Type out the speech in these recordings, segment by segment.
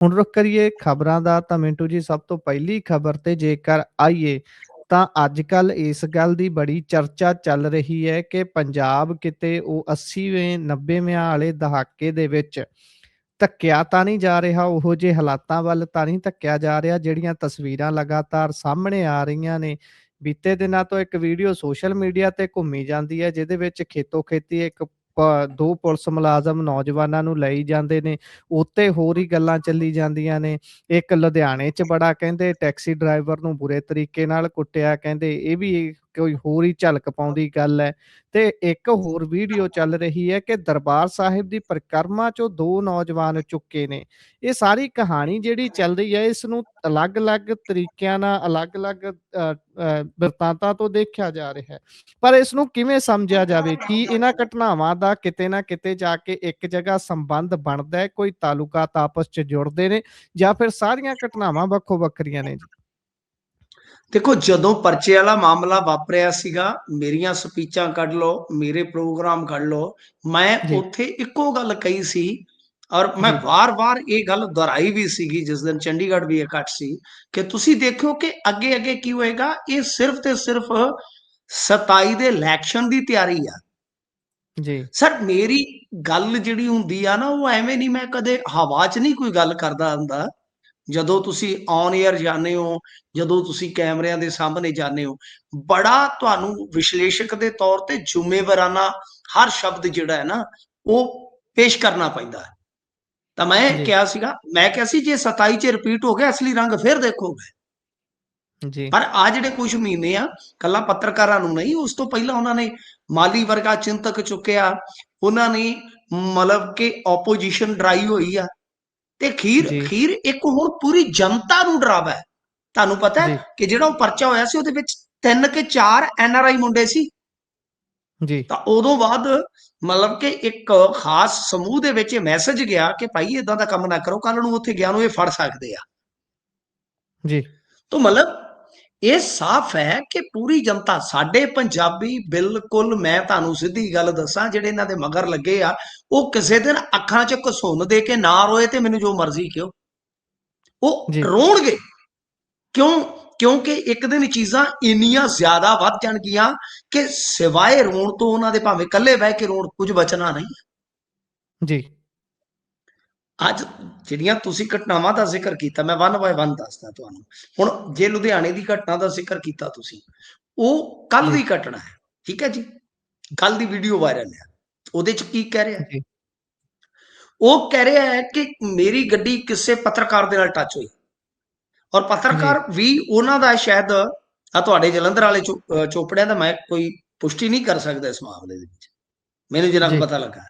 ਹੁਣ ਰੁਕ ਕਰੀਏ ਖਬਰਾਂ ਦਾ ਤਾਂ ਮਿੰਟੂ ਜੀ ਸਭ ਤੋਂ ਪਹਿਲੀ ਖਬਰ ਤੇ ਜੇਕਰ ਆਈਏ ਤਾਂ ਅੱਜ ਕੱਲ ਇਸ ਗੱਲ ਦੀ ਬੜੀ ਚਰਚਾ ਚੱਲ ਰਹੀ ਹੈ ਕਿ ਪੰਜਾਬ ਕਿਤੇ ਉਹ 80ਵੇਂ 90ਵਿਆਂ ਵਾਲੇ ਦਹਾਕੇ ਦੇ ਵਿੱਚ ਧੱਕਿਆ ਤਾਂ ਨਹੀਂ ਜਾ ਰਿਹਾ, ਉਹੋ ਜਿਹੇ ਹਾਲਾਤਾਂ ਵੱਲ ਤਾਂ ਨਹੀਂ ਧੱਕਿਆ ਜਾ ਰਿਹਾ ਜਿਹੜੀਆਂ ਤਸਵੀਰਾਂ ਲਗਾਤਾਰ ਸਾਹਮਣੇ ਆ ਰਹੀਆਂ ਨੇ। ਬੀਤੇ ਦਿਨਾਂ ਤੋਂ ਇੱਕ ਵੀਡੀਓ ਸੋਸ਼ਲ ਮੀਡੀਆ ਤੇ ਘੁੰਮੀ ਜਾਂਦੀ ਹੈ ਜਿਹਦੇ ਵਿੱਚ ਖੇਤੋਂ ਖੇਤੀ ਇੱਕ ਦੋ ਪੁਲਿਸ ਮੁਲਾਜ਼ਮ ਨੌਜਵਾਨਾਂ ਨੂੰ ਲਈ ਜਾਂਦੇ ਨੇ, ਉੱਤੇ ਹੋਰ ਹੀ ਗੱਲਾਂ ਚੱਲੀ ਜਾਂਦੀਆਂ ਨੇ। ਇੱਕ ਲੁਧਿਆਣੇ 'ਚ ਬੜਾ ਕਹਿੰਦੇ ਟੈਕਸੀ ਡਰਾਈਵਰ ਨੂੰ ਬੁਰੇ ਤਰੀਕੇ ਨਾਲ ਕੁੱਟਿਆ, ਕਹਿੰਦੇ ਇਹ ਵੀ ਕੋਈ ਹੋਰ ਹੀ ਝਲਕ ਪਾਉਂਦੀ ਗੱਲ ਹੈ। ਤੇ ਇੱਕ ਹੋਰ ਵੀਡੀਓ ਚੱਲ ਰਹੀ ਹੈ ਕਿ ਦਰਬਾਰ ਸਾਹਿਬ ਦੀ ਪਰਿਕਰਮਾ 'ਚੋਂ 2 ਨੌਜਵਾਨ ਚੁੱਕੇ ਨੇ। ਇਹ ਸਾਰੀ ਕਹਾਣੀ ਜਿਹੜੀ ਚੱਲ ਰਹੀ ਹੈ ਇਸ ਨੂੰ ਅਲੱਗ-ਅਲੱਗ ਤਰੀਕਿਆਂ ਨਾਲ ਅਲੱਗ-ਅਲੱਗ ਬਿਰਤਾਂਤਾਂ ਤੋਂ ਦੇਖਿਆ ਜਾ ਰਿਹਾ ਹੈ। ਪਰ ਇਸ ਨੂੰ ਕਿਵੇਂ ਸਮਝਿਆ ਜਾਵੇ? ਕੀ ਇਹਨਾਂ ਘਟਨਾਵਾਂ ਦਾ ਕਿਤੇ ਨਾ ਕਿਤੇ ਜਾ ਕੇ ਇੱਕ ਜਗ੍ਹਾ ਸੰਬੰਧ ਬਣਦਾ ਹੈ, ਕੋਈ ਤਾਲੁਕਾਤ ਆਪਸ 'ਚ ਜੁੜਦੇ ਨੇ ਜਾਂ ਫਿਰ ਸਾਰੀਆਂ ਘਟਨਾਵਾਂ ਵੱਖੋ-ਵੱਖਰੀਆਂ ਨੇ ਜੀ? ਦੇਖੋ, ਜਦੋਂ ਪਰਚੇ ਵਾਲਾ ਮਾਮਲਾ ਵਾਪਰਿਆ ਸੀਗਾ, ਮੇਰੀਆਂ ਸਪੀਚਾਂ ਕੱਢ ਲਓ, ਮੇਰੇ ਪ੍ਰੋਗਰਾਮ ਕੱਢ ਲਓ, ਮੈਂ ਜੀ, ਉੱਥੇ ਇੱਕੋ ਗੱਲ ਕਹੀ ਸੀ ਔਰ ਮੈਂ ਜੀ, ਵਾਰ-ਵਾਰ ਇਹ ਗੱਲ ਦੁਹਰਾਈ ਵੀ ਸੀਗੀ ਜਿਸ ਦਿਨ ਚੰਡੀਗੜ੍ਹ ਵੀ ਇਕੱਠ ਸੀ ਕਿ ਤੁਸੀਂ ਦੇਖਿਓ ਕਿ ਅੱਗੇ-ਅੱਗੇ ਕੀ ਹੋਏਗਾ। ਇਹ ਸਿਰਫ ਤੇ ਸਿਰਫ 27 ਦੇ ਇਲੈਕਸ਼ਨ ਦੀ ਤਿਆਰੀ ਆ। ਜੀ, ਸਰ, ਮੇਰੀ ਗੱਲ ਜਿਹੜੀ ਹੁੰਦੀ ਆ ਨਾ, ਉਹ ਐਵੇਂ ਨਹੀਂ, ਮੈਂ ਕਦੇ ਹਵਾ 'ਚ ਨਹੀਂ ਕੋਈ ਗੱਲ ਕਰਦਾ ਹੁੰਦਾ। ਜਦੋਂ ਤੁਸੀਂ ਔਨ 에ਅਰ ਜਾਂਦੇ ਹੋ, ਜਦੋਂ ਤੁਸੀਂ ਕੈਮਰਿਆਂ ਦੇ ਸਾਹਮਣੇ ਜਾਂਦੇ ਹੋ, ਬੜਾ ਤੁਹਾਨੂੰ ਵਿਸ਼ਲੇਸ਼ਕ ਦੇ ਤੌਰ ਤੇ ਜ਼ਿੰਮੇਵਾਰਾਨਾ ਹਰ ਸ਼ਬਦ ਜਿਹੜਾ ਹੈ ਨਾ, ਉਹ ਪੇਸ਼ ਕਰਨਾ ਪੈਂਦਾ ਹੈ। ਤਾਂ ਮੈਂ ਜੀ, ਕਿਹਾ ਸੀਗਾ, ਮੈਂ ਕਿਹਾ ਸੀ ਜੇ 27 ਚ ਰਿਪੀਟ ਹੋ ਗਿਆ ਅਸਲੀ ਰੰਗ ਫਿਰ ਦੇਖੋਗੇ। ਜੀ, ਪਰ ਆ ਜਿਹੜੇ ਕੁਝ ਮਹੀਨੇ ਆ, ਕੱਲਾ ਪੱਤਰਕਾਰਾਂ ਨੂੰ ਨਹੀਂ, ਉਸ ਤੋਂ ਪਹਿਲਾਂ ਉਹਨਾਂ ਨੇ ਮਾਲੀ ਵਰਗਾ ਚਿੰਤਕ ਚੁੱਕਿਆ, ਉਹਨਾਂ ਨੇ ਮਤਲਬ ਕਿ ਆਪੋਜੀਸ਼ਨ ਡਰਾਈ ਹੋਈ ਆ, ਤੇ ਖੀਰ ਜੀ, ਖੀਰ ਇੱਕ ਹੁਣ ਪੂਰੀ ਜਨਤਾ ਨੂੰ ਡਰਾਵਾ ਹੈ। ਤੁਹਾਨੂੰ ਪਤਾ ਹੈ ਜੀ, ਕਿ ਜਿਹੜਾ ਉਹ ਪਰਚਾ ਹੋਇਆ ਸੀ ਉਹਦੇ ਵਿੱਚ 3 ਕੇ 4 NRI ਮੁੰਡੇ ਸੀ। ਜੀ, ਤਾਂ ਉਦੋਂ ਬਾਅਦ ਮਤਲਬ ਕਿ ਇੱਕ ਖਾਸ ਸਮੂਹ ਦੇ ਵਿੱਚ ਇਹ ਮੈਸੇਜ ਗਿਆ ਕਿ ਭਾਈ ਇਦਾਂ ਦਾ ਕੰਮ ਨਾ ਕਰੋ, ਕੱਲ ਨੂੰ ਉੱਥੇ ਗਿਆ ਨੂੰ ਇਹ ਫੜ ਸਕਦੇ ਆ। ਜੀ, ਤਾਂ ਮਤਲਬ ਇਹ ਸਾਫ਼ ਹੈ ਕਿ ਪੂਰੀ ਜਨਤਾ, ਸਾਡੇ ਪੰਜਾਬੀ ਬਿਲਕੁਲ, ਮੈਂ ਤੁਹਾਨੂੰ ਸਿੱਧੀ ਗੱਲ ਦੱਸਾਂ, ਜਿਹੜੇ ਇਹਨਾਂ ਦੇ ਮਗਰ ਲੱਗੇ ਆ, ਉਹ ਕਿਸੇ ਦਿਨ ਅੱਖਾਂ 'ਚ ਘਸੁੰਨ ਦੇ ਕੇ ਨਾ ਰੋਏ ਤੇ ਮੈਨੂੰ ਜੋ ਮਰਜ਼ੀ ਕਿਉਂ, ਉਹ ਜੀ, ਰੋਣਗੇ। ਕਿਉਂ? ਕਿਉਂਕਿ ਇੱਕ ਦਿਨ ਚੀਜ਼ਾਂ ਇੰਨੀਆਂ ਜ਼ਿਆਦਾ ਵੱਧ ਜਾਣਗੀਆਂ ਕਿ ਸਿਵਾਏ ਰੋਣ ਤੋਂ ਉਹਨਾਂ ਦੇ, ਭਾਵੇਂ ਇਕੱਲੇ ਬਹਿ ਕੇ ਰੋਣ, ਕੁਝ ਬਚਣਾ ਨਹੀਂ। ਜੀ, ਅੱਜ ਜਿਹੜੀਆਂ ਤੁਸੀਂ ਘਟਨਾਵਾਂ ਦਾ ਜ਼ਿਕਰ ਕੀਤਾ, ਮੈਂ 1 ਬਾਏ 1 ਦੱਸਦਾ ਤੁਹਾਨੂੰ। ਹੁਣ ਜੇ ਲੁਧਿਆਣੇ ਦੀ ਘਟਨਾ ਦਾ ਜ਼ਿਕਰ ਕੀਤਾ ਤੁਸੀਂ, ਉਹ ਕੱਲ ਜੀ, ਦੀ ਘਟਨਾ ਹੈ, ਠੀਕ ਹੈ ਜੀ। ਕੱਲ ਦੀ ਵੀਡੀਓ ਵਾਇਰਲ ਹੈ। ਉਹਦੇ ਚ ਕੀ ਕਹਿ ਰਿਹਾ? ਜੀ, ਉਹ ਕਹਿ ਰਿਹਾ ਹੈ ਕਿ ਮੇਰੀ ਗੱਡੀ ਕਿਸੇ ਪੱਤਰਕਾਰ ਦੇ ਨਾਲ ਟੱਚ ਹੋਈ, ਔਰ ਜੀ, ਪੱਤਰਕਾਰ ਵੀ ਉਹਨਾਂ ਦਾ ਸ਼ਾਇਦ ਆ ਤੁਹਾਡੇ ਜਲੰਧਰ ਵਾਲੇ ਚੋਪੜਿਆਂ ਦਾ, ਮੈਂ ਕੋਈ ਪੁਸ਼ਟੀ ਨਹੀਂ ਕਰ ਸਕਦਾ ਇਸ ਮਾਮਲੇ ਦੇ ਵਿੱਚ, ਮੈਨੂੰ ਜਿੰਨਾ ਕੁ ਜੀ, ਪਤਾ ਲੱਗਾ।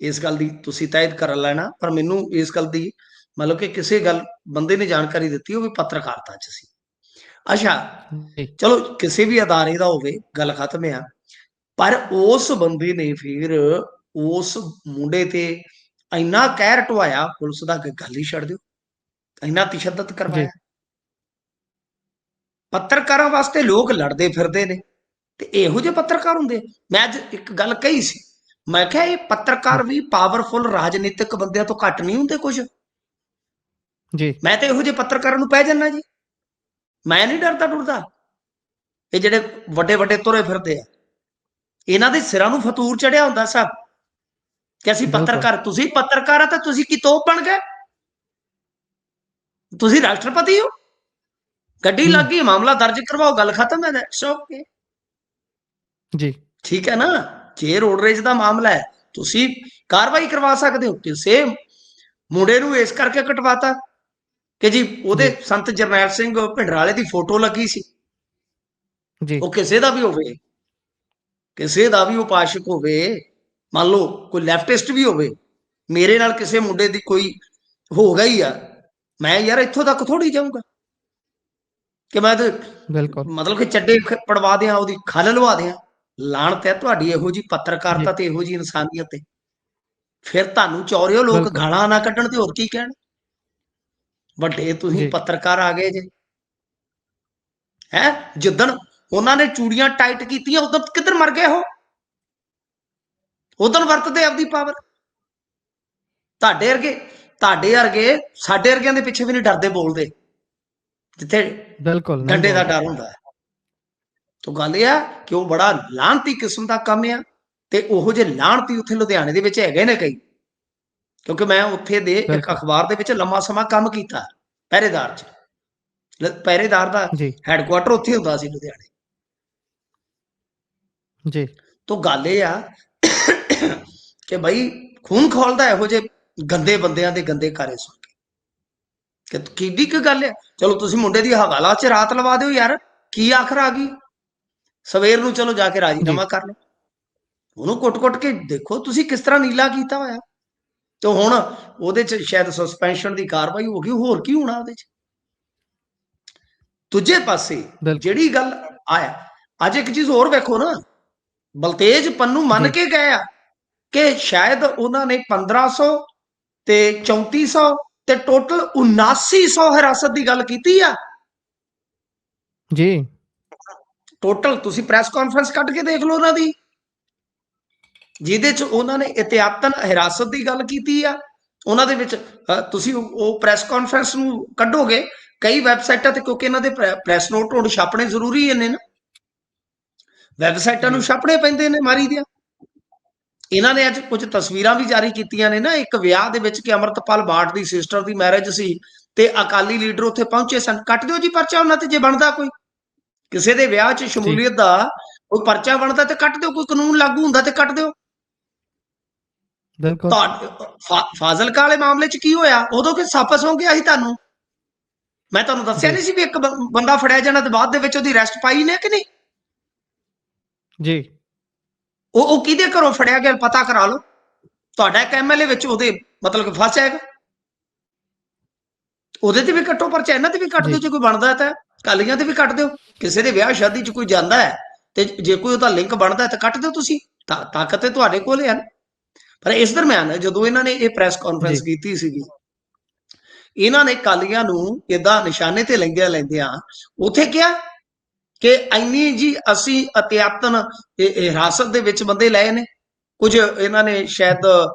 ਇਸ ਗੱਲ ਦੀ ਤੁਸੀਂ ਤਾਇਦ ਕਰ ਲੈਣਾ, ਪਰ ਮੈਨੂੰ ਇਸ ਗੱਲ ਦੀ ਮਤਲਬ ਕਿ ਕਿਸੇ ਗੱਲ ਬੰਦੇ ਨੇ ਜਾਣਕਾਰੀ ਦਿੱਤੀ, ਉਹ ਵੀ ਪੱਤਰਕਾਰਤਾ 'ਚ ਸੀ। ਅੱਛਾ, ਜੀ, ਚਲੋ ਕਿਸੇ ਵੀ ਅਦਾਰੇ ਦਾ ਹੋਵੇ, ਗੱਲ ਖਤਮ ਆ। ਪਰ ਉਸ ਬੰਦੇ ਨੇ ਫਿਰ ਉਸ ਮੁੰਡੇ ਤੇ ਇੰਨਾ ਕਹਿਰ ਢਵਾਇਆ, ਪੁਲਿਸ ਦਾ ਗੱਲ ਹੀ ਛੱਡ ਦਿਓ, ਇੰਨਾ ਤਸ਼ੱਦਦ ਜੀ, ਕਰਵਾਇਆ। ਪੱਤਰਕਾਰਾਂ ਵਾਸਤੇ ਲੋਕ ਲੜਦੇ ਫਿਰਦੇ ਨੇ, ਤੇ ਇਹੋ ਜਿਹੇ ਪੱਤਰਕਾਰ ਹੁੰਦੇ। ਮੈਂ ਅੱਜ ਇੱਕ ਗੱਲ ਕਹੀ ਸੀ, ਮੈਂ ਕਿਹਾ ਇਹ ਪੱਤਰਕਾਰ ਵੀ ਪਾਵਰਫੁਲ ਰਾਜਨੀਤਿਕ ਬੰਦਿਆਂ ਤੋਂ ਘੱਟ ਨਹੀਂ ਹੁੰਦੇ ਕੁਝ। ਜੀ, ਮੈਂ ਤਾਂ ਇਹੋ ਜਿਹੇ ਪੱਤਰਕਾਰਾਂ ਨੂੰ ਪੈ ਜਾਣਾ ਜੀ, ਮੈਂ ਨਹੀਂ ਡਰਦਾ ਡੁਰਦਾ। ਇਹ ਜਿਹੜੇ ਵੱਡੇ ਵੱਡੇ ਤੁਰੇ ਫਿਰਦੇ ਆ, ਇਹਨਾਂ ਦੇ ਸਿਰਾਂ ਨੂੰ ਫਤੂਰ ਚੜਿਆ ਹੁੰਦਾ ਸਭ, ਕਿ ਅਸੀਂ ਬਿਲਕੁਲ, ਪੱਤਰਕਾਰ। ਤੁਸੀਂ ਪੱਤਰਕਾਰ ਆ ਤਾਂ ਤੁਸੀਂ ਕੀ ਤੋਪ ਬਣ ਗਏ? ਤੁਸੀਂ ਰਾਸ਼ਟਰਪਤੀ ਹੋ, ਗੱਡੀ ਹੂੰ, ਲੱਗ ਗਈ, ਮਾਮਲਾ ਦਰਜ ਕਰਵਾਓ, ਗੱਲ ਖਤਮ ਹੈ। ਓਕੇ, ਜੀ, ਠੀਕ ਹੈ ਨਾ। ਜੇ ਰੋਡ ਰੇਜ ਦਾ ਮਾਮਲਾ ਹੈ, ਤੁਸੀਂ ਕਾਰਵਾਈ ਕਰਵਾ ਸਕਦੇ ਹੋ। ਕਿਸੇ ਮੁੰਡੇ ਨੂੰ ਇਸ ਕਰਕੇ ਕਟਵਾਤਾ ਕਿ ਜੀ ਉਹਦੇ ਜੀ, ਸੰਤ ਜਰਨੈਲ ਸਿੰਘ ਭਿੰਡਰਾਲੇ ਦੀ ਫੋਟੋ ਲੱਗੀ ਸੀ। ਜੀ, ਉਹ ਕਿਸੇ ਦਾ ਵੀ ਹੋਵੇ, ਕਿਸੇ ਦਾ ਵੀ ਉਪਾਸ਼ਕ ਹੋਵੇ, ਮੰਨ ਲਓ ਕੋਈ ਲੈਫਟਿਸਟ ਵੀ ਹੋਵੇ, ਮੇਰੇ ਨਾਲ ਕਿਸੇ ਮੁੰਡੇ ਦੀ ਕੋਈ ਹੋ ਗਈ ਆ, ਮੈਂ ਯਾਰ ਇੱਥੋਂ ਤੱਕ ਥੋੜੀ ਜਾਊਂਗਾ ਕਿ ਮੈਂ ਤੇ ਬਿਲਕੁਲ, ਮਤਲਬ ਕਿ ਚੱਡੇ ਪੜਵਾ ਦਿਆਂ, ਉਹਦੀ ਖੱਲ ਲਵਾ ਦਿਆਂ। ਲਾਹਨਤ ਹੈ ਤੁਹਾਡੀ ਇਹੋ ਜੀ ਜੀ, ਪੱਤਰਕਾਰਤਾ ਤੇ ਇਹੋ ਜੀ ਇਨਸਾਨੀਅਤ ਤੇ। ਫਿਰ ਤੁਹਾਨੂੰ ਚੌਰਿਓ ਲੋਕ ਬਿਲਕੁਲ, ਗਾਲਾਂ ਨਾ ਕੱਢਣ ਤੇ ਹੋਰ ਕੀ ਕਹਿਣ। ਵੱਡੇ ਤੁਸੀਂ ਜੀ, ਪੱਤਰਕਾਰ ਆ ਗਏ ਜੇ, ਹੈ। ਜਿੱਦਣ ਉਹਨਾਂ ਨੇ ਚੂੜੀਆਂ ਟਾਈਟ ਕੀਤੀਆਂ, ਉਦੋਂ ਕਿੱਧਰ ਮਰ ਗਏ ਉਹ? ਉਦੋਂ ਵਰਤਦੇ ਆਪਦੀ ਪਾਵਰ। ਤੁਹਾਡੇ ਵਰਗੇ ਤੁਹਾਡੇ ਵਰਗੇ ਸਾਡੇ ਵਰਗਿਆਂ ਦੇ ਪਿੱਛੇ ਵੀ ਨਹੀਂ ਡਰਦੇ ਬੋਲਦੇ, ਜਿੱਥੇ ਬਿਲਕੁਲ ਨਹੀਂ ਡੰਡੇ ਦਾ ਬੋਲਦੇ। ਡਰ ਹੁੰਦਾ ਹੈ। ਤੋ ਗੱਲ ਇਹ ਆ ਕਿ ਉਹ ਬੜਾ ਲਾਹਨਤੀ ਕਿਸਮ ਦਾ ਕੰਮ ਆ, ਤੇ ਉਹੋ ਜਿਹੇ ਲਾਹਨਤੀ ਉੱਥੇ ਲੁਧਿਆਣੇ ਦੇ ਵਿੱਚ ਹੈਗੇ ਨੇ ਕਈ, ਕਿਉਂਕਿ ਮੈਂ ਉੱਥੇ ਦੇ ਇੱਕ ਬਿਲਕੁਲ। ਅਖਬਾਰ ਦੇ ਵਿੱਚ ਲੰਮਾ ਸਮਾਂ ਕੰਮ ਕੀਤਾ ਪਹਿਰੇਦਾਰ 'ਚ। ਪਹਿਰੇਦਾਰ ਦਾ ਜੀ, ਹੈਡਕੁਆਟਰ ਉੱਥੇ ਹੁੰਦਾ ਸੀ ਲੁਧਿਆਣੇ। ਜੀ, ਤੋ ਗੱਲ ਇਹ ਆ ਕਿ ਬਈ ਖੂਨ ਖੋਲਦਾ ਇਹੋ ਜਿਹੇ ਗੰਦੇ ਬੰਦਿਆਂ ਦੇ ਗੰਦੇ ਕਾਰੇ ਸੁਣ ਕੇ, ਕਿ ਕਿੱਡੀ ਕੁ ਗੱਲ ਹੈ। ਚਲੋ ਤੁਸੀਂ ਮੁੰਡੇ ਦੀ ਹਵਾਲਾ 'ਚ ਰਾਤ ਲਵਾ ਦਿਓ ਯਾਰ, ਕੀ ਆਖਰ ਆ ਗਈ, ਸਵੇਰ ਨੂੰ ਚਲੋ ਜਾ ਕੇ ਜੀ, ਰਾਜੀਨਾਮਾ ਕਰ ਲਓ। ਉਹਨੂੰ ਕੁੱਟ-ਕੁੱਟ ਕੇ ਦੇਖੋ ਤੁਸੀਂ ਕਿਸ ਤਰ੍ਹਾਂ ਨੀਲਾ ਕੀਤਾ ਹੋਇਆ। ਤੇ ਹੁਣ ਉਹਦੇ 'ਚ ਸ਼ਾਇਦ ਸਸਪੈਂਸ਼ਨ ਦੀ ਕਾਰਵਾਈ ਹੋ ਗਈ, ਹੋਰ ਕੀ ਹੋਣਾ ਉਹਦੇ 'ਚ। ਦੂਜੇ ਪਾਸੇ ਬਿਲਕੁਲ। ਜਿਹੜੀ ਗੱਲ ਆਇਆ, ਅੱਜ ਇੱਕ ਚੀਜ਼ ਹੋਰ ਵੇਖੋ ਨਾ, ਬਲਤੇਜ ਪੰਨੂ ਮੰਨ ਜੀ, ਕੇ ਗਏ ਆ ਕਿ ਸ਼ਾਇਦ ਉਹਨਾਂ ਨੇ 1500 ਤੇ 3400 ਤੇ ਟੋਟਲ 7900 ਹਿਰਾਸਤ ਦੀ ਗੱਲ ਕੀਤੀ ਆ। ਜੀ, ਟੋਟਲ ਤੁਸੀਂ ਪ੍ਰੈਸ ਕਾਨਫਰੰਸ ਕੱਢ ਕੇ ਦੇਖ ਲਓ ਉਹਨਾਂ ਦੀ, ਜਿਹਦੇ ਚ ਉਹਨਾਂ ਨੇ ਇਤਿਆਤਨ ਹਿਰਾਸਤ ਦੀ ਗੱਲ ਕੀਤੀ ਆ। ਉਹਨਾਂ ਦੇ ਵਿੱਚ ਤੁਸੀਂ ਉਹ ਪ੍ਰੈਸ ਕਾਨਫਰੰਸ ਨੂੰ ਕੱਢੋਗੇ, ਕਈ ਵੈਬਸਾਈਟਾਂ ਤੇ, ਕਿਉਂਕਿ ਇਹਨਾਂ ਦੇ ਪ੍ਰੈਸ ਨੋਟ ਹੁਣ ਛਾਪਣੇ ਜ਼ਰੂਰੀ ਨੇ ਨਾ, ਵੈਬਸਾਈਟਾਂ ਨੂੰ ਜੀ, ਛਾਪਣੇ ਪੈਂਦੇ ਨੇ ਮਾਰੀ ਦੀਆਂ। ਇਹਨਾਂ ਨੇ ਅੱਜ ਕੁਝ ਤਸਵੀਰਾਂ ਵੀ ਜਾਰੀ ਕੀਤੀਆਂ ਨੇ ਨਾ, ਇੱਕ ਵਿਆਹ ਦੇ ਵਿੱਚ ਕਿ ਅਮਰਤਪਾਲ ਬਾਠ ਦੀ ਸਿਸਟਰ ਦੀ ਮੈਰਿਜ ਸੀ ਤੇ ਅਕਾਲੀ ਲੀਡਰ ਉੱਥੇ ਪਹੁੰਚੇ ਸਨ। ਕੱਟ ਦਿਓ ਜੀ ਪਰਚਾ ਉਹਨਾਂ ਤੇ, ਜੇ ਬਣਦਾ ਕੋਈ ਕਿਸੇ ਦੇ ਵਿਆਹ 'ਚ ਜੀ, ਸ਼ਮੂਲੀਅਤ ਦਾ ਕੋਈ ਪਰਚਾ ਬਣਦਾ ਤੇ ਕੱਟ ਦਿਓ, ਕੋਈ ਕਾਨੂੰਨ ਲਾਗੂ ਹੁੰਦਾ ਤੇ ਕੱਟ ਦਿਓ। ਬਿਲਕੁਲ। ਫਾਜ਼ਿਲਕਾ ਵਾਲੇ ਮਾਮਲੇ 'ਚ ਕੀ ਹੋਇਆ, ਉਦੋਂ ਕਿ ਸੱਪ ਸੌਂ ਗਿਆ ਸੀ ਤੁਹਾਨੂੰ, ਮੈਂ ਤੁਹਾਨੂੰ ਦੱਸਿਆ ਜੀ, ਨਹੀਂ ਸੀ ਵੀ ਇੱਕ ਬੰਦਾ ਫੜਿਆ ਜਾਣਾ ਤੇ ਬਾਅਦ ਦੇ ਵਿੱਚ ਉਹਦੀ ਅਰੈਸਟ ਪਾਈ ਨੇ ਕਿ ਨਹੀਂ। ਜੀ, ਉਹ ਕਿਹਦੇ ਘਰੋਂ ਫੜਿਆ ਗਿਆ ਪਤਾ ਕਰਾ ਲਓ, ਤੁਹਾਡਾ ਇੱਕ ਐਮਐਲਏ ਵਿੱਚ ਉਹਦੇ ਮਤਲਬ ਕਿ ਫਸ ਜਾਏਗਾ, ਉਹਦੇ ਤੇ ਵੀ ਕੱਟੋ ਪਰਚਾ, ਇਹਨਾਂ ਤੇ ਵੀ ਕੱਟ ਦਿਓ, ਜੀ, ਜੇ ਕੋਈ ਬਣਦਾ ਤਾਂ ਕਾਲੀਆਂ ਤੇ ਵੀ ਕੱਟ ਦਿਓ। ਕਿਸੇ ਦੇ ਵਿਆਹ ਸ਼ਾਦੀ 'ਚ ਕੋਈ ਜਾਂਦਾ ਹੈ ਤੇ ਜੇ ਕੋਈ ਉਹਦਾ ਲਿੰਕ ਬਣਦਾ ਤਾਂ ਕੱਟ ਦਿਓ ਤੁਸੀਂ, ਤਾਕਤ ਤੇ ਤੁਹਾਡੇ ਕੋਲ ਹੈ। ਪਰ ਇਸ ਦਰਮਿਆਨ ਜਦੋਂ ਇਹਨਾਂ ਨੇ ਇਹ ਪ੍ਰੈਸ ਕਾਨਫਰੰਸ ਜੀ, ਕੀਤੀ ਸੀਗੀ, ਇਹਨਾਂ ਨੇ ਕਾਲੀਆਂ ਨੂੰ ਇਦਾਂ ਨਿਸ਼ਾਨੇ ਤੇ ਲੈਂਦਿਆਂ ਉੱਥੇ ਕਿਹਾ ਕਿ ਇੰਨੀ ਜੀ ਅਸੀਂ ਅਤਿਆਤਨ ਹਿਰਾਸਤ ਦੇ ਵਿੱਚ ਬੰਦੇ ਲਏ ਨੇ। ਕੁਝ ਇਹਨਾਂ ਨੇ ਸ਼ਾਇਦ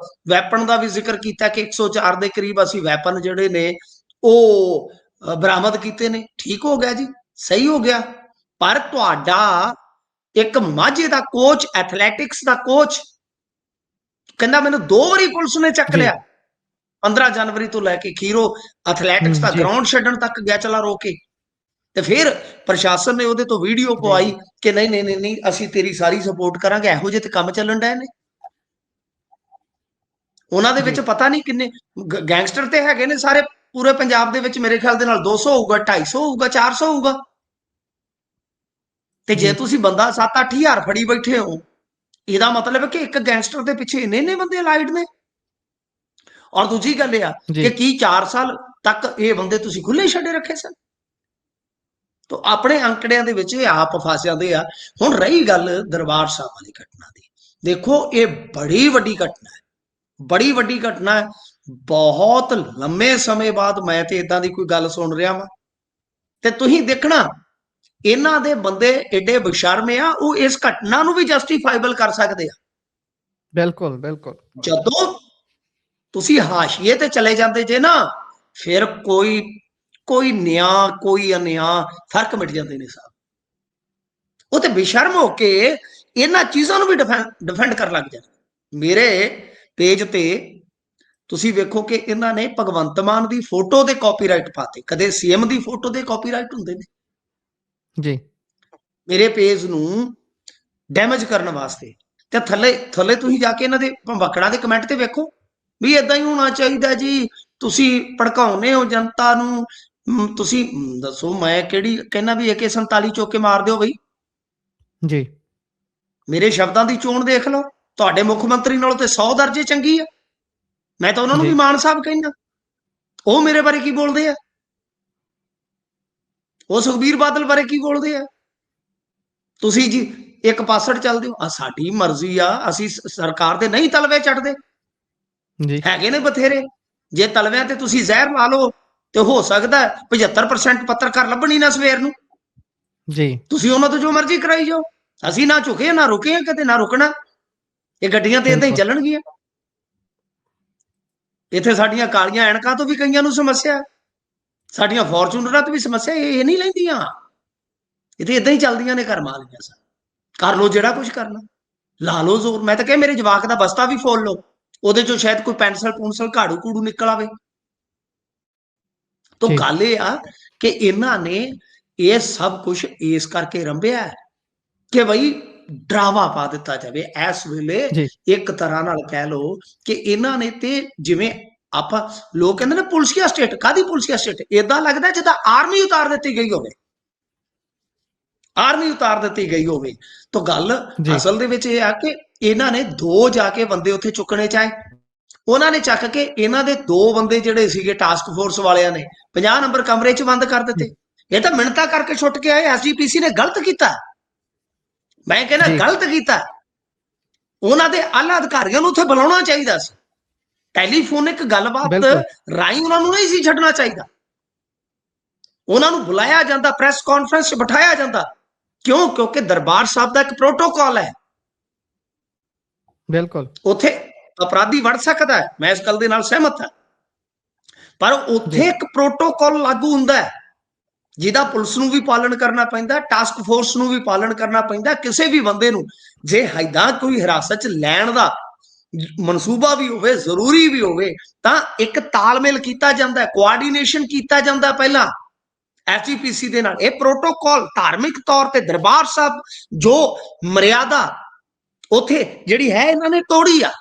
ਵੈਪਨ ਦਾ ਵੀ ਜ਼ਿਕਰ ਕੀਤਾ ਕਿ 104 ਦੇ ਕਰੀਬ ਅਸੀਂ ਵੈਪਨ ਜਿਹੜੇ ਨੇ ਉਹ ਬਰਾਮਦ ਕੀਤੇ ਨੇ। ਠੀਕ ਹੋ ਗਿਆ ਜੀ, ਸਹੀ ਹੋ ਗਿਆ। ਪਰ ਤੁਹਾਡਾ ਇੱਕ ਮਾਝੇ ਦਾ ਕੋਚ, ਐਥਲੈਟਿਕਸ ਦਾ ਕੋਚ ਕਹਿੰਦਾ ਮੈਨੂੰ 2 ਵਾਰੀ ਪੁਲਿਸ ਨੇ ਚੱਕ ਜੀ, ਲਿਆ, 15 ਜਨਵਰੀ ਤੋਂ ਲੈ ਕੇ ਖੀਰੋ ਐਥਲੈਟਿਕਸ ਦਾ ਜੀ, ਗਰਾਊਂਡ ਛੱਡਣ ਤੱਕ ਗਿਆ ਚਲਾ ਰੋ ਕੇ। ਤੇ ਫਿਰ ਪ੍ਰਸ਼ਾਸਨ ਨੇ ਉਹਦੇ ਤੋਂ ਵੀਡੀਓ ਜੀ, ਪਵਾਈ ਜੀ, ਕਿ ਨਹੀਂ ਨਹੀਂ ਨਹੀਂ ਨਹੀਂ ਅਸੀਂ ਤੇਰੀ ਸਾਰੀ ਸਪੋਰਟ ਕਰਾਂਗੇ। ਇਹੋ ਜਿਹੇ ਤੇ ਕੰਮ ਚੱਲਣ ਡਏ ਨੇ ਉਹਨਾਂ ਦੇ ਵਿੱਚ। ਜੀ, ਪਤਾ ਨਹੀਂ ਕਿੰਨੇ ਗੈਂਗਸਟਰ ਤੇ ਹੈਗੇ ਨੇ ਸਾਰੇ ਪੂਰੇ ਪੰਜਾਬ ਦੇ ਵਿੱਚ, ਮੇਰੇ ਖਿਆਲ ਦੇ ਨਾਲ 200 ਹੋਊਗਾ, 250 ਹੋਊਗਾ, 400 ਹੋਊਗਾ। ਤੇ ਜੇ ਜੀ, ਤੁਸੀਂ ਬੰਦਾ 7-8 ਹਜ਼ਾਰ ਫੜੀ ਬੈਠੇ ਹੋ, ਇਹਦਾ ਮਤਲਬ ਹੈ ਕਿ ਇੱਕ ਗੈਂਗਸਟਰ ਦੇ ਪਿੱਛੇ ਇੰਨੇ ਬੰਦੇ ਅਲਾਈਡ ਨੇ। ਔਰ ਦੂਜੀ ਗੱਲ ਇਹ ਆ ਕਿ ਜੀ, ਕੀ 4 ਸਾਲ ਤੱਕ ਇਹ ਬੰਦੇ ਤੁਸੀਂ ਖੁੱਲੇ ਛੱਡੇ ਰੱਖੇ ਸਨ। ਤੋ ਆਪਣੇ ਅੰਕੜਿਆਂ ਦੇ ਵਿੱਚ ਇਹ ਆਪ ਫਸ ਜਾਂਦੇ ਆ। ਹੁਣ ਰਹੀ ਗੱਲ ਦਰਬਾਰ ਸਾਹਿਬ ਵਾਲੀ ਘਟਨਾ ਦੀ, ਦੇਖੋ ਇਹ ਬੜੀ ਵੱਡੀ ਘਟਨਾ ਹੈ, ਬੜੀ ਵੱਡੀ ਘਟਨਾ ਹੈ। ਬਹੁਤ ਲੰਮੇ ਸਮੇਂ ਬਾਅਦ ਮੈਂ ਤੇ ਇਦਾਂ ਦੀ ਕੋਈ ਗੱਲ ਸੁਣ ਰਿਹਾ ਵਾਂ। ਤੇ ਤੁਸੀਂ ਦੇਖਣਾ ਇਹਨਾਂ ਦੇ ਬੰਦੇ ਏਡੇ ਬੇਸ਼ਰਮ ਆ, ਉਹ ਇਸ ਘਟਨਾ ਨੂੰ ਵੀ ਜਸਟੀਫਾਈਬਲ ਕਰ ਸਕਦੇ ਆ। ਬਿਲਕੁਲ, ਬਿਲਕੁਲ। ਜਦੋਂ ਤੁਸੀਂ ਹਾਸ਼ੀਏ ਤੇ ਚਲੇ ਜਾਂਦੇ ਜੇ ਨਾ, ਫਿਰ ਕੋਈ ਕੋਈ ਨਿਆਂ ਕੋਈ ਅਨਿਆਂ ਫਰਕ ਮਿਟ ਜਾਂਦੇ ਨੇ ਸਾਹਿਬ। ਉਹ ਤੇ ਬੇਸ਼ਰਮ ਹੋ ਕੇ ਇਹਨਾਂ ਚੀਜ਼ਾਂ ਨੂੰ ਵੀ ਡਿਫੈਂਡ ਕਰਨ ਲੱਗ ਜਾਂਦੇ। ਮੇਰੇ ਪੇਜ ਤੇ ਤੁਸੀਂ ਵੇਖੋ ਕਿ ਇਹਨਾਂ ਨੇ ਭਗਵੰਤ ਮਾਨ ਦੀ ਫੋਟੋ ਦੇ ਕਾਪੀਰਾਈਟ ਪਾਤੇ। ਕਦੇ ਸੀਐਮ ਦੀ ਫੋਟੋ ਦੇ ਕਾਪੀਰਾਈਟ ਹੁੰਦੇ ਨੇ ਜੀ, ਮੇਰੇ ਪੇਜ ਨੂੰ ਡੈਮੇਜ ਕਰਨ ਵਾਸਤੇ। ਤੇ ਥੱਲੇ ਥੱਲੇ ਤੁਸੀਂ ਜਾ ਕੇ ਇਹਨਾਂ ਦੇ ਭੰਬਕੜਾਂ ਦੇ ਕਮੈਂਟ ਤੇ ਵੇਖੋ ਵੀ ਇਦਾਂ ਹੀ ਹੋਣਾ ਚਾਹੀਦਾ ਜੀ, ਤੁਸੀਂ ਭੜਕਾਉਨੇ ਹੋ ਜਨਤਾ ਨੂੰ। ਤੁਸੀਂ ਦੱਸੋ ਮੈਂ ਕਿਹੜੀ ਕਹਿੰਦਾ ਵੀ AK-47 ਚੁੱਕ ਕੇ ਮਾਰ ਦਿਓ ਬਈ। ਜੀ, ਮੇਰੇ ਸ਼ਬਦਾਂ ਦੀ ਚੋਣ ਦੇਖ ਲਓ, ਤੁਹਾਡੇ ਮੁੱਖ ਮੰਤਰੀ ਨਾਲੋਂ ਤੇ 100 ਦਰਜੇ ਚੰਗੀ ਆ। ਮੈਂ ਤਾਂ ਉਹਨਾਂ ਨੂੰ ਵੀ ਜੀ, ਮਾਨ ਸਾਹਿਬ ਕਹਿੰਦਾ, ਉਹ ਮੇਰੇ ਬਾਰੇ ਕੀ ਬੋਲਦੇ ਆ, ਉਹ ਸੁਖਬੀਰ ਬਾਦਲ ਬਾਰੇ ਕੀ ਬੋਲਦੇ ਆ। ਤੁਸੀਂ ਜੀ ਇੱਕ ਪਾਸੜ ਚੱਲਦੇ ਹੋ, ਸਾਡੀ ਮਰਜ਼ੀ ਆ, ਅਸੀਂ ਸਰਕਾਰ ਦੇ ਨਹੀਂ ਤਲਵੇ ਚੜਦੇ, ਜੀ, ਹੈਗੇ ਨੇ ਬਥੇਰੇ। ਜੇ ਤਲਵਿਆਂ ਤੇ ਤੁਸੀਂ ਜ਼ਹਿਰ ਲਾ ਲਓ ਤੇ ਹੋ ਸਕਦਾ 75% ਪੱਤਰਕਾਰ ਲੱਭਣੀ ਨਾ ਸਵੇਰ ਨੂੰ। ਜੀ, ਤੁਸੀਂ ਉਹਨਾਂ ਤੋਂ ਜੋ ਮਰਜ਼ੀ ਕਰਾਈ ਜਾਓ, ਅਸੀਂ ਨਾ ਝੁਕੇ ਨਾ ਰੁਕੇ ਕਦੇ, ਨਾ ਰੁਕਣਾ। ਇਹ ਗੱਡੀਆਂ ਤੇ ਇਦਾਂ ਹੀ ਬਿਲਕੁਲ। ਚੱਲਣਗੀਆਂ। ਇੱਥੇ ਸਾਡੀਆਂ ਕਾਲੀਆਂ ਐਨਕਾਂ ਤੋਂ ਵੀ ਕਈਆਂ ਨੂੰ ਸਮੱਸਿਆ, ਸਾਡੀਆਂ ਫੋਰਚੂਨਰਾਂ ਤੋਂ ਵੀ ਸਮੱਸਿਆ, ਇਹ ਨਹੀਂ ਲੈਂਦੀਆਂ। ਇਹ ਤੇ ਇਦਾਂ ਹੀ ਚੱਲਦੀਆਂ ਨੇ ਘਰ ਵਾਲੀਆਂ। ਕਰ ਲਓ ਜਿਹੜਾ ਕੁਝ ਕਰਨਾ, ਲਾ ਲਓ ਜ਼ੋਰ। ਮੈਂ ਤਾਂ ਕਿਹਾ ਮੇਰੇ ਜਵਾਕ ਦਾ ਬਸਤਾ ਵੀ ਫੋਲ ਲਓ, ਉਹਦੇ ਚੋਂ ਸ਼ਾਇਦ ਕੋਈ ਪੈਨਸਲ ਪੂਨਸਲ ਘਾੜੂ ਘੂੜੂ ਨਿਕਲ ਆਵੇ। ਤਾਂ ਜੀ ਗੱਲ ਇਹ ਆ ਕਿ ਇਹਨਾਂ ਨੇ ਇਹ ਸਭ ਕੁਝ ਇਸ ਕਰਕੇ ਰੰਭਿਆ ਕਿ ਬਈ ਡਰਾਵਾ ਪਾ ਦਿੱਤਾ ਜਾਵੇ। ਇਸ ਵੇਲੇ ਜੀ ਇੱਕ ਤਰ੍ਹਾਂ ਨਾਲ ਕਹਿ ਲਓ ਕਿ ਇਹਨਾਂ ਨੇ ਤੇ ਜਿਵੇਂ ਆਪਾਂ ਲੋਕ ਕਹਿੰਦੇ ਨੇ ਪੁਲਿਸੀਆ ਸਟੇਟ, ਕਾਹਦੀ ਪੁਲਿਸੀਆ ਸਟੇਟ, ਏਦਾਂ ਲੱਗਦਾ ਜਿੱਦਾਂ ਆਰਮੀ ਉਤਾਰ ਦਿੱਤੀ ਗਈ ਹੋਵੇ, ਆਰਮੀ ਉਤਾਰ ਦਿੱਤੀ ਗਈ ਹੋਵੇ। ਤਾਂ ਗੱਲ ਜੀ ਅਸਲ ਦੇ ਵਿੱਚ ਇਹ ਆ ਕਿ ਇਹਨਾਂ ਨੇ 2 ਜਾ ਕੇ ਬੰਦੇ ਉੱਥੇ ਚੁੱਕਣੇ ਚਾਹੇ, ਉਹਨਾਂ ਨੇ ਚੱਕ ਕੇ ਇਹਨਾਂ ਦੇ 2 ਬੰਦੇ ਜਿਹੜੇ ਸੀਗੇ ਟਾਸਕ ਫੋਰਸ ਵਾਲਿਆਂ ਨੇ 50 ਨੰਬਰ ਕਮਰੇ 'ਚ ਬੰਦ ਕਰ ਦਿੱਤੇ। ਇਹ ਤਾਂ ਮਿੰਨਤਾਂ ਕਰਕੇ ਛੁੱਟ ਕੇ ਆਏ। ਐਸਜੀਪੀਸੀ ਨੇ ਗਲਤ ਕੀਤਾ, ਮੈਂ ਕਹਿੰਦਾ ਜੀ ਗਲਤ ਕੀਤਾ। ਉਹਨਾਂ ਦੇ ਆਲਾ ਅਧਿਕਾਰੀਆਂ ਨੂੰ ਉੱਥੇ ਬੁਲਾਉਣਾ ਚਾਹੀਦਾ ਸੀ, ਟੈਲੀਫੋਨਿਕ ਗੱਲਬਾਤ ਬਿਲਕੁਲ ਰਾਹੀਂ ਉਹਨਾਂ ਨੂੰ ਨਹੀਂ ਸੀ ਛੱਡਣਾ ਚਾਹੀਦਾ। ਉਹਨਾਂ ਨੂੰ ਬੁਲਾਇਆ ਜਾਂਦਾ, ਪ੍ਰੈਸ ਕਾਨਫਰੰਸ 'ਚ ਬਿਠਾਇਆ ਜਾਂਦਾ। ਕਿਉਂ? ਕਿਉਂਕਿ ਦਰਬਾਰ ਸਾਹਿਬ ਦਾ ਇੱਕ ਪ੍ਰੋਟੋਕਾਲ ਹੈ, ਬਿਲਕੁਲ ਉੱਥੇ ਅਪਰਾਧੀ ਵੜ ਸਕਦਾ ਹੈ, ਮੈਂ ਇਸ ਗੱਲ ਦੇ ਨਾਲ ਸਹਿਮਤ ਹਾਂ, ਪਰ ਉੱਥੇ ਇੱਕ ਪ੍ਰੋਟੋਕਾਲ ਲਾਗੂ ਹੁੰਦਾ ਹੈ ਜਿਹਦਾ ਪੁਲਿਸ ਨੂੰ ਵੀ ਪਾਲਣ ਕਰਨਾ ਪੈਂਦਾ, ਟਾਸਕ ਫੋਰਸ ਨੂੰ ਵੀ ਪਾਲਣ ਕਰਨਾ ਪੈਂਦਾ। ਕਿਸੇ ਵੀ ਬੰਦੇ ਨੂੰ ਜੇ ਏਦਾਂ ਕੋਈ ਹਿਰਾਸਤ 'ਚ ਲੈਣ ਦਾ ਮਨਸੂਬਾ ਵੀ ਹੋਵੇ, ਜ਼ਰੂਰੀ ਵੀ ਹੋਵੇ, ਤਾਂ ਇੱਕ ਤਾਲਮੇਲ ਕੀਤਾ ਜਾਂਦਾ, ਕੋਆਰਡੀਨੇਸ਼ਨ ਕੀਤਾ ਜਾਂਦਾ ਪਹਿਲਾਂ ਐਸਜੀਪੀਸੀ ਦੇ ਨਾਲ। ਇਹ ਪ੍ਰੋਟੋਕਾਲ ਧਾਰਮਿਕ ਤੌਰ ਤੇ ਦਰਬਾਰ ਸਾਹਿਬ ਜੋ ਮਰਿਆਦਾ ਉੱਥੇ ਜਿਹੜੀ ਹੈ ਇਹਨਾਂ ਨੇ ਤੋੜੀ ਆ।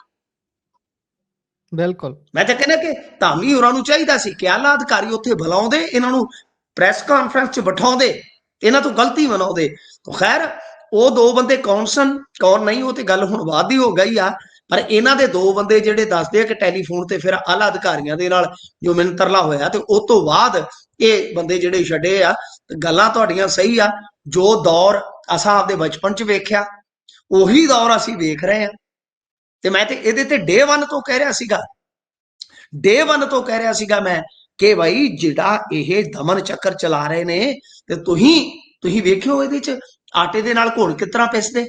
ਬਿਲਕੁਲ ਮੈਂ ਤਾਂ ਕਹਿੰਦਾ ਕਿ ਧਾਮੀ ਹੋਰਾਂ ਨੂੰ ਚਾਹੀਦਾ ਸੀ ਕਿ ਆਲਾ ਅਧਿਕਾਰੀ ਉੱਥੇ ਬੁਲਾਉਂਦੇ, ਇਹਨਾਂ ਨੂੰ ਪ੍ਰੈਸ ਕਾਨਫਰੰਸ 'ਚ ਬਿਠਾਉਂਦੇ, ਇਹਨਾਂ ਤੋਂ ਗਲਤੀ ਮਨਾਉਂਦੇ। ਖੈਰ ਉਹ 2 ਬੰਦੇ ਕੌਣ ਸਨ ਕੌਣ ਨਹੀਂ ਉਹ ਤੇ ਗੱਲ ਹੁਣ ਬਾਅਦ ਦੀ ਹੋ ਗਈ ਆ, ਪਰ ਇਹਨਾਂ ਦੇ 2 ਬੰਦੇ ਜਿਹੜੇ ਦੱਸਦੇ ਆ ਕਿ ਟੈਲੀਫੋਨ ਤੇ ਫਿਰ ਆਲਾ ਅਧਿਕਾਰੀਆਂ ਦੇ ਨਾਲ ਜੋ ਮਿੰਤਰਲਾ ਹੋਇਆ, ਤੇ ਉਸ ਤੋਂ ਬਾਅਦ ਇਹ ਬੰਦੇ ਜਿਹੜੇ ਛੱਡੇ ਆ। ਗੱਲਾਂ ਤੁਹਾਡੀਆਂ ਸਹੀ ਆ, ਜੋ ਦੌਰ ਅਸਾਂ ਆਪਦੇ ਬਚਪਨ 'ਚ ਵੇਖਿਆ ਉਹੀ ਦੌਰ ਅਸੀਂ ਵੇਖ ਰਹੇ ਆ। ਤੇ ਮੈਂ ਤੇ ਇਹਦੇ ਤੇ ਡੇ 1 ਤੋਂ ਕਹਿ ਰਿਹਾ ਸੀਗਾ, ਡੇ 1 ਤੋਂ ਕਹਿ ਰਿਹਾ ਸੀਗਾ ਮੈਂ ਕਿ ਭਾਈ ਜਿਹੜਾ ਇਹ ਦਮਨ ਚੱਕਰ ਚਲਾ ਰਹੇ ਨੇ, ਤੇ ਤੁਸੀਂ ਵੇਖਿਓ ਇਹਦੇ 'ਚ ਆਟੇ ਦੇ ਨਾਲ ਘੋਲ ਕਿਸ ਤਰ੍ਹਾਂ ਪਿਸਦੇ,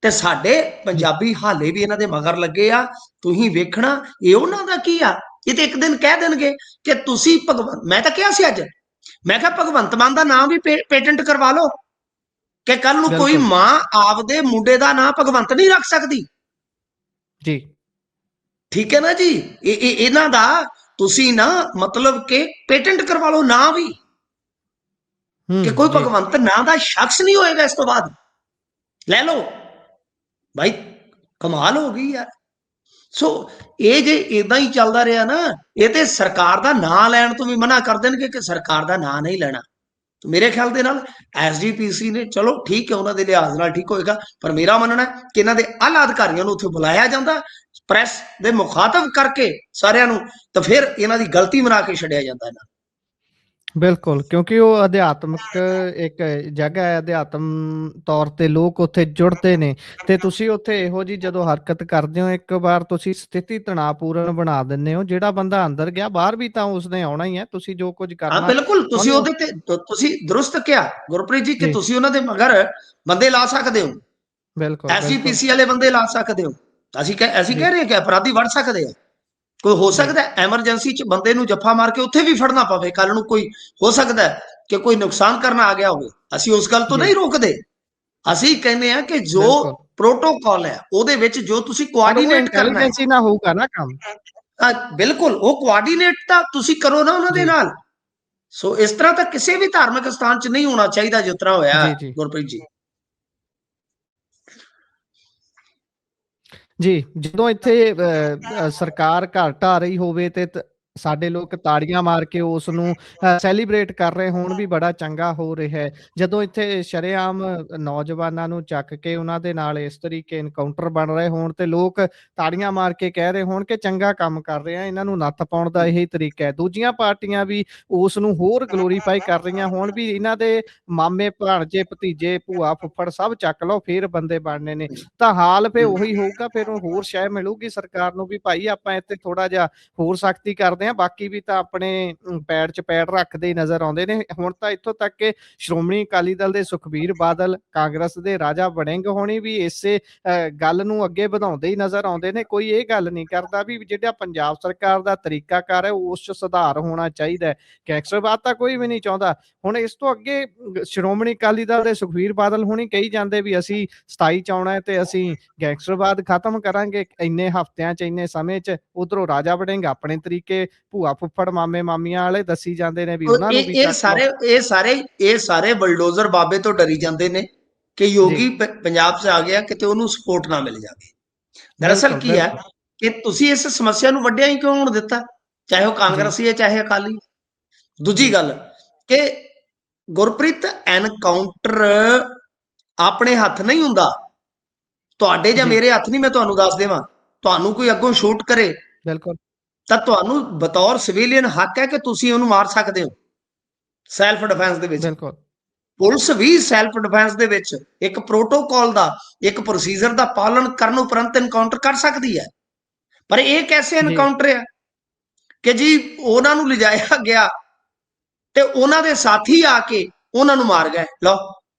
ਤੇ ਸਾਡੇ ਪੰਜਾਬੀ ਹਾਲੇ ਵੀ ਇਹਨਾਂ ਦੇ ਮਗਰ ਲੱਗੇ ਆ। ਤੁਸੀਂ ਵੇਖਣਾ ਇਹ ਉਹਨਾਂ ਦਾ ਕੀ ਆ। ਇਹ ਤੇ ਇੱਕ ਦਿਨ ਕਹਿ ਦੇਣਗੇ ਕਿ ਤੁਸੀਂ ਮੈਂ ਤਾਂ ਕਿਹਾ ਸੀ ਅੱਜ, ਮੈਂ ਕਿਹਾ ਭਗਵੰਤ ਮਾਨ ਦਾ ਨਾਮ ਵੀ ਪੇਟੈਂਟ ਕਰਵਾ ਲਓ ਕਿ ਕੱਲ ਨੂੰ ਕੋਈ ਮਾਂ ਆਪਦੇ ਮੁੰਡੇ ਦਾ ਨਾਂ ਭਗਵੰਤ ਨਹੀਂ ਰੱਖ ਸਕਦੀ। ਜੀ ਠੀਕ ਹੈ ਨਾ ਜੀ। ਇਹਨਾਂ ਦਾ ਤੁਸੀਂ ਨਾ ਮਤਲਬ ਕਿ ਪੇਟੈਂਟ ਕਰਵਾ ਲਓ ਨਾਂ ਵੀ, ਕਿ ਕੋਈ ਭਗਵੰਤ ਨਾਂ ਦਾ ਸ਼ਖਸ ਨਹੀਂ ਹੋਏਗਾ ਇਸ ਤੋਂ ਬਾਅਦ। ਲੈ ਲਓ ਭਾਈ, ਕਮਾਲ ਹੋ ਗਈ ਯਾਰ। ਸੋ ਇਹ ਜੇ ਇਦਾਂ ਹੀ ਚੱਲਦਾ ਰਿਹਾ ਨਾ, ਇਹ ਤੇ ਸਰਕਾਰ ਦਾ ਨਾਂ ਲੈਣ ਤੋਂ ਵੀ ਮਨਾ ਕਰ ਦੇਣਗੇ ਕਿ ਸਰਕਾਰ ਦਾ ਨਾਂ ਨਹੀਂ ਲੈਣਾ। ਮੇਰੇ ਖਿਆਲ ਦੇ ਨਾਲ ਐਸਜੀਪੀਸੀ ਨੇ, ਚਲੋ ਠੀਕ ਹੈ ਉਹਨਾਂ ਦੇ ਲਿਹਾਜ਼ ਨਾਲ ਠੀਕ ਹੋਏਗਾ, ਪਰ ਮੇਰਾ ਮੰਨਣਾ ਕਿ ਇਹਨਾਂ ਦੇ ਆਲਾ ਅਧਿਕਾਰੀਆਂ ਨੂੰ ਉੱਥੇ ਬੁਲਾਇਆ ਜਾਂਦਾ, ਪ੍ਰੈਸ ਦੇ ਮੁਖਾਤਬ ਕਰਕੇ ਸਾਰਿਆਂ ਨੂੰ, ਤਾਂ ਫਿਰ ਇਹਨਾਂ ਦੀ ਗਲਤੀ ਬਣਾ ਕੇ ਛੱਡਿਆ ਜਾਂਦਾ ਇਹਨਾਂ। ਬਿਲਕੁਲ, ਕਿਉਂਕਿ ਉਹ ਅਧਿਆਤਮਿਕ ਇੱਕ ਜਗ੍ਹਾ ਹੈ, ਅਧਿਆਤਮ ਤੌਰ ਤੇ ਲੋਕ ਉੱਥੇ ਜੁੜਦੇ ਨੇ, ਤੇ ਤੁਸੀਂ ਉੱਥੇ ਇਹੋ ਜਿਹੀ ਜਦੋਂ ਹਰਕਤ ਕਰਦੇ ਹੋ, ਇੱਕ ਵਾਰ ਤੁਸੀਂ ਸਥਿਤੀ ਤਣਾਅਪੂਰਨ ਬਣਾ ਦਿੰਦੇ ਹੋ। ਜਿਹੜਾ ਬੰਦਾ ਅੰਦਰ ਗਿਆ ਬਾਹਰ ਵੀ ਤਾਂ ਉਸਨੇ ਆਉਣਾ ਹੀ ਹੈ, ਤੁਸੀਂ ਜੋ ਕੁਝ ਕਰਨਾ। ਬਿਲਕੁਲ, ਤੁਸੀਂ ਉਹਦੇ ਤੇ ਤੁਸੀਂ ਦਰੁਸਤ ਕਿਹਾ ਗੁਰਪ੍ਰੀਤ ਜੀ ਕਿ ਤੁਸੀਂ ਉਹਨਾਂ ਦੇ ਮਗਰ ਬੰਦੇ ਲਾ ਸਕਦੇ ਹੋ, ਬਿਲਕੁਲ ਐਸਜੀਪੀਸੀ ਵਾਲੇ ਬੰਦੇ ਲਾ ਸਕਦੇ ਹੋ। ਅਸੀਂ ਕਹਿ ਰਹੇ ਕਿ ਅਪਰਾਧੀ ਵੜ ਸਕਦੇ ਆ। ਕੋਈ ਹੋ ਸਕਦਾ ਐਮਰਜੈਂਸੀ 'ਚ ਬੰਦੇ ਨੂੰ ਜੱਫਾ ਮਾਰ ਕੇ ਉੱਥੇ ਵੀ ਫੜਨਾ ਪਵੇ, ਕੱਲ ਨੂੰ ਕੋਈ ਹੋ ਸਕਦਾ ਕਿ ਕੋਈ ਨੁਕਸਾਨ ਕਰਨਾ ਆ ਗਿਆ ਹੋਵੇ। ਅਸੀਂ ਉਸ ਗੱਲ ਤੋਂ ਨਹੀਂ ਰੋਕਦੇ, ਅਸੀਂ ਕਹਿੰਦੇ ਆ ਕਿ ਜੋ ਪ੍ਰੋਟੋਕਾਲ ਹੈ ਉਹਦੇ ਵਿੱਚ ਜੋ ਤੁਸੀਂ ਕੋਆਰਡੀਨੇਟ ਕਰਨਾ ਹੈ, ਇੰਟੈਲੀਜੈਂਸੀ ਨਾਲ ਹੋਊਗਾ ਨਾ ਕੰਮ। ਬਿਲਕੁਲ ਉਹ ਕੋਆਰਡੀਨੇਟ ਤਾਂ ਤੁਸੀਂ ਕਰੋ ਨਾ ਉਹਨਾਂ ਦੇ ਨਾਲ। ਸੋ ਇਸ ਤਰ੍ਹਾਂ ਤਾਂ ਕਿਸੇ ਵੀ ਧਾਰਮਿਕ ਸਥਾਨ 'ਚ ਨਹੀਂ ਹੋਣਾ ਚਾਹੀਦਾ ਜਿਸ ਤਰ੍ਹਾਂ ਹੋਇਆ ਗੁਰਪ੍ਰੀਤ ਜੀ। ਜੀ, ਜਦੋਂ ਇੱਥੇ ਸਰਕਾਰ ਘਰ ਢਾਹ ਰਹੀ ਹੋਵੇ ਤੇ ਸਾਡੇ ਲੋਕ ਤਾੜੀਆਂ ਮਾਰ ਕੇ ਉਸ ਨੂੰ ਸੈਲੀਬ੍ਰੇਟ ਕਰ ਰਹੇ ਹੋਣ ਵੀ ਬੜਾ ਚੰਗਾ ਹੋ ਰਿਹਾ ਹੈ। ਜਦੋਂ ਇੱਥੇ ਸ਼ਰੇਆਮ ਨੌਜਵਾਨਾਂ ਨੂੰ ਚੱਕ ਕੇ ਉਹਨਾਂ ਦੇ ਨਾਲ ਇਸ ਤਰੀਕੇ ਐਨਕਾਊਂਟਰ ਬਣ ਰਹੇ ਹੋਣ ਤੇ ਲੋਕ ਤਾੜੀਆਂ ਮਾਰ ਕੇ ਕਹਿ ਰਹੇ ਹੋਣ ਕਿ ਚੰਗਾ ਕੰਮ ਕਰ ਰਹੇ ਆ, ਇਹਨਾਂ ਨੂੰ ਨੱਥ ਪਾਉਣ ਦਾ ਇਹੀ ਤਰੀਕਾ ਹੈ। ਦੂਜੀਆਂ ਪਾਰਟੀਆਂ ਵੀ ਉਸ ਨੂੰ ਹੋਰ ਗਲੋਰੀਫਾਈ ਕਰ ਰਹੀਆਂ ਹੋਣ ਵੀ ਇਹਨਾਂ ਦੇ ਮਾਮੇ, ਭਾਣਜੇ, ਭਤੀਜੇ, ਭੂਆ, ਫੁੱਫੜ ਸਭ ਚੱਕ ਲਓ, ਫਿਰ ਬੰਦੇ ਬਣਨੇ ਨੇ, ਤਾਂ ਹਾਲ ਫਿਰ ਉਹੀ ਹੋਊਗਾ। ਫਿਰ ਹੋਰ ਸ਼ੈ ਮਿਲੂਗੀ ਸਰਕਾਰ ਨੂੰ ਵੀ ਭਾਈ ਆਪਾਂ ਇੱਥੇ ਥੋੜਾ ਜਿਹਾ ਹੋਰ ਸਖਤੀ ਕਰਦੇ ਕਰਦੇ ਹਾਂ, ਬਾਕੀ ਵੀ ਤਾਂ ਆਪਣੇ ਪੈਰ 'ਚ ਪੈਰ ਰੱਖਦੇ ਹੀ ਨਜ਼ਰ ਆਉਂਦੇ ਨੇ। ਹੁਣ ਤਾਂ ਇੱਥੋਂ ਤੱਕ ਕਿ ਸ਼੍ਰੋਮਣੀ ਅਕਾਲੀ ਦਲ ਦੇ ਸੁਖਬੀਰ ਬਾਦਲ, ਕਾਂਗਰਸ ਦੇ ਰਾਜਾ ਵੜਿੰਗ ਹੋਣੀ ਵੀ ਇਸੇ ਗੱਲ ਨੂੰ ਅੱਗੇ ਵਧਾਉਂਦੇ ਹੀ ਨਜ਼ਰ ਆਉਂਦੇ ਨੇ। ਕੋਈ ਇਹ ਗੱਲ ਨਹੀਂ ਕਰਦਾ ਵੀ ਜਿਹੜਾ ਪੰਜਾਬ ਸਰਕਾਰ ਦਾ ਤਰੀਕਾਕਾਰ ਹੈ ਉਸ 'ਚ ਸੁਧਾਰ ਹੋਣਾ ਚਾਹੀਦਾ ਹੈ। ਗੈਂਗਸਟਰਵਾਦ ਤਾਂ ਕੋਈ ਵੀ ਨਹੀਂ ਚਾਹੁੰਦਾ। ਹੁਣ ਇਸ ਤੋਂ ਅੱਗੇ ਸ਼੍ਰੋਮਣੀ ਅਕਾਲੀ ਦਲ ਦੇ ਸੁਖਬੀਰ ਬਾਦਲ ਹੁਣੀ ਕਹੀ ਜਾਂਦੇ ਵੀ ਅਸੀਂ 27 ਚ ਆਉਣਾ ਤੇ ਅਸੀਂ ਗੈਂਗਸਟਰਵਾਦ ਖਤਮ ਕਰਾਂਗੇ ਇੰਨੇ ਹਫ਼ਤਿਆਂ 'ਚ, ਇੰਨੇ ਸਮੇਂ 'ਚ। ਉਧਰੋਂ ਰਾਜਾ ਵੜਿੰਗ ਆਪਣੇ ਤਰੀਕੇ ਭੂਆ ਫੁੱਫੜ ਮਾਮੇ ਮਾਮੀਆਂ ਵਾਲੇ ਦੱਸੀ ਜਾਂਦੇ ਨੇ ਵੀ ਉਹਨਾਂ ਨੂੰ ਵੀ ਇਹ ਚੱਕ ਲਓ। ਸਾਰੇ ਇਹ ਸਾਰੇ ਬਲਡੋਜ਼ਰ ਬਾਬੇ ਤੋਂ ਡਰੀ ਜਾਂਦੇ ਨੇ ਕਿ ਜੀ ਯੋਗੀ ਪੰਜਾਬ 'ਚ ਆ ਗਿਆ, ਕਿਤੇ ਉਹਨੂੰ ਸਪੋਰਟ ਨਾ ਮਿਲ ਜਾਵੇ। ਦਰਅਸਲ ਬਿਲਕੁਲ ਕੀ ਹੈ ਬਿਲਕੁਲ ਕਿ ਤੁਸੀਂ ਇਸ ਸਮੱਸਿਆ ਨੂੰ ਵੱਡਿਆ ਹੀ ਕਿਉਂ ਹੋਣ ਦਿੱਤਾ, ਚਾਹੇ ਉਹ ਜੀ ਕਾਂਗਰਸੀ ਹੈ ਚਾਹੇ ਅਕਾਲੀ। ਦੂਜੀ ਜੀ ਗੱਲ ਕਿ ਗੁਰਪ੍ਰੀਤ, ਐਨਕਾਊਂਟਰ ਆਪਣੇ ਹੱਥ ਨਹੀਂ ਹੁੰਦਾ, ਤੁਹਾਡੇ ਜਾਂ ਜੀ ਮੇਰੇ ਹੱਥ ਨਹੀਂ। ਮੈਂ ਤੁਹਾਨੂੰ ਦੱਸ ਦੇਵਾਂ, ਤੁਹਾਨੂੰ ਕੋਈ ਅੱਗੋਂ ਸ਼ੂਟ ਕਰੇ ਬਿਲਕੁਲ ਤਾਂ ਤੁਹਾਨੂੰ ਬਤੌਰ ਸਿਵਿਲੀਅਨ ਹੱਕ ਹੈ ਕਿ ਤੁਸੀਂ ਉਹਨੂੰ ਮਾਰ ਸਕਦੇ ਹੋ ਸੈਲਫ ਡਿਫੈਂਸ ਦੇ ਵਿੱਚ। ਬਿਲਕੁਲ ਪੁਲਿਸ ਵੀ ਸੈਲਫ ਡਿਫੈਂਸ ਦੇ ਵਿੱਚ ਇੱਕ ਪ੍ਰੋਟੋਕਾਲ ਦਾ, ਇੱਕ ਪ੍ਰੋਸੀਜਰ ਦਾ ਪਾਲਣ ਕਰਨ ਉਪਰੰਤ ਐਨਕਾਊਂਟਰ ਕਰ ਸਕਦੀ ਹੈ। ਪਰ ਇਹ ਕੈਸੇ ਜੀ ਐਨਕਾਊਂਟਰ ਹੈ ਕਿ ਜੀ ਉਹਨਾਂ ਨੂੰ ਲਿਜਾਇਆ ਗਿਆ ਤੇ ਉਹਨਾਂ ਦੇ ਸਾਥੀ ਆ ਕੇ ਉਹਨਾਂ ਨੂੰ ਮਾਰ ਗਏ। ਲਓ,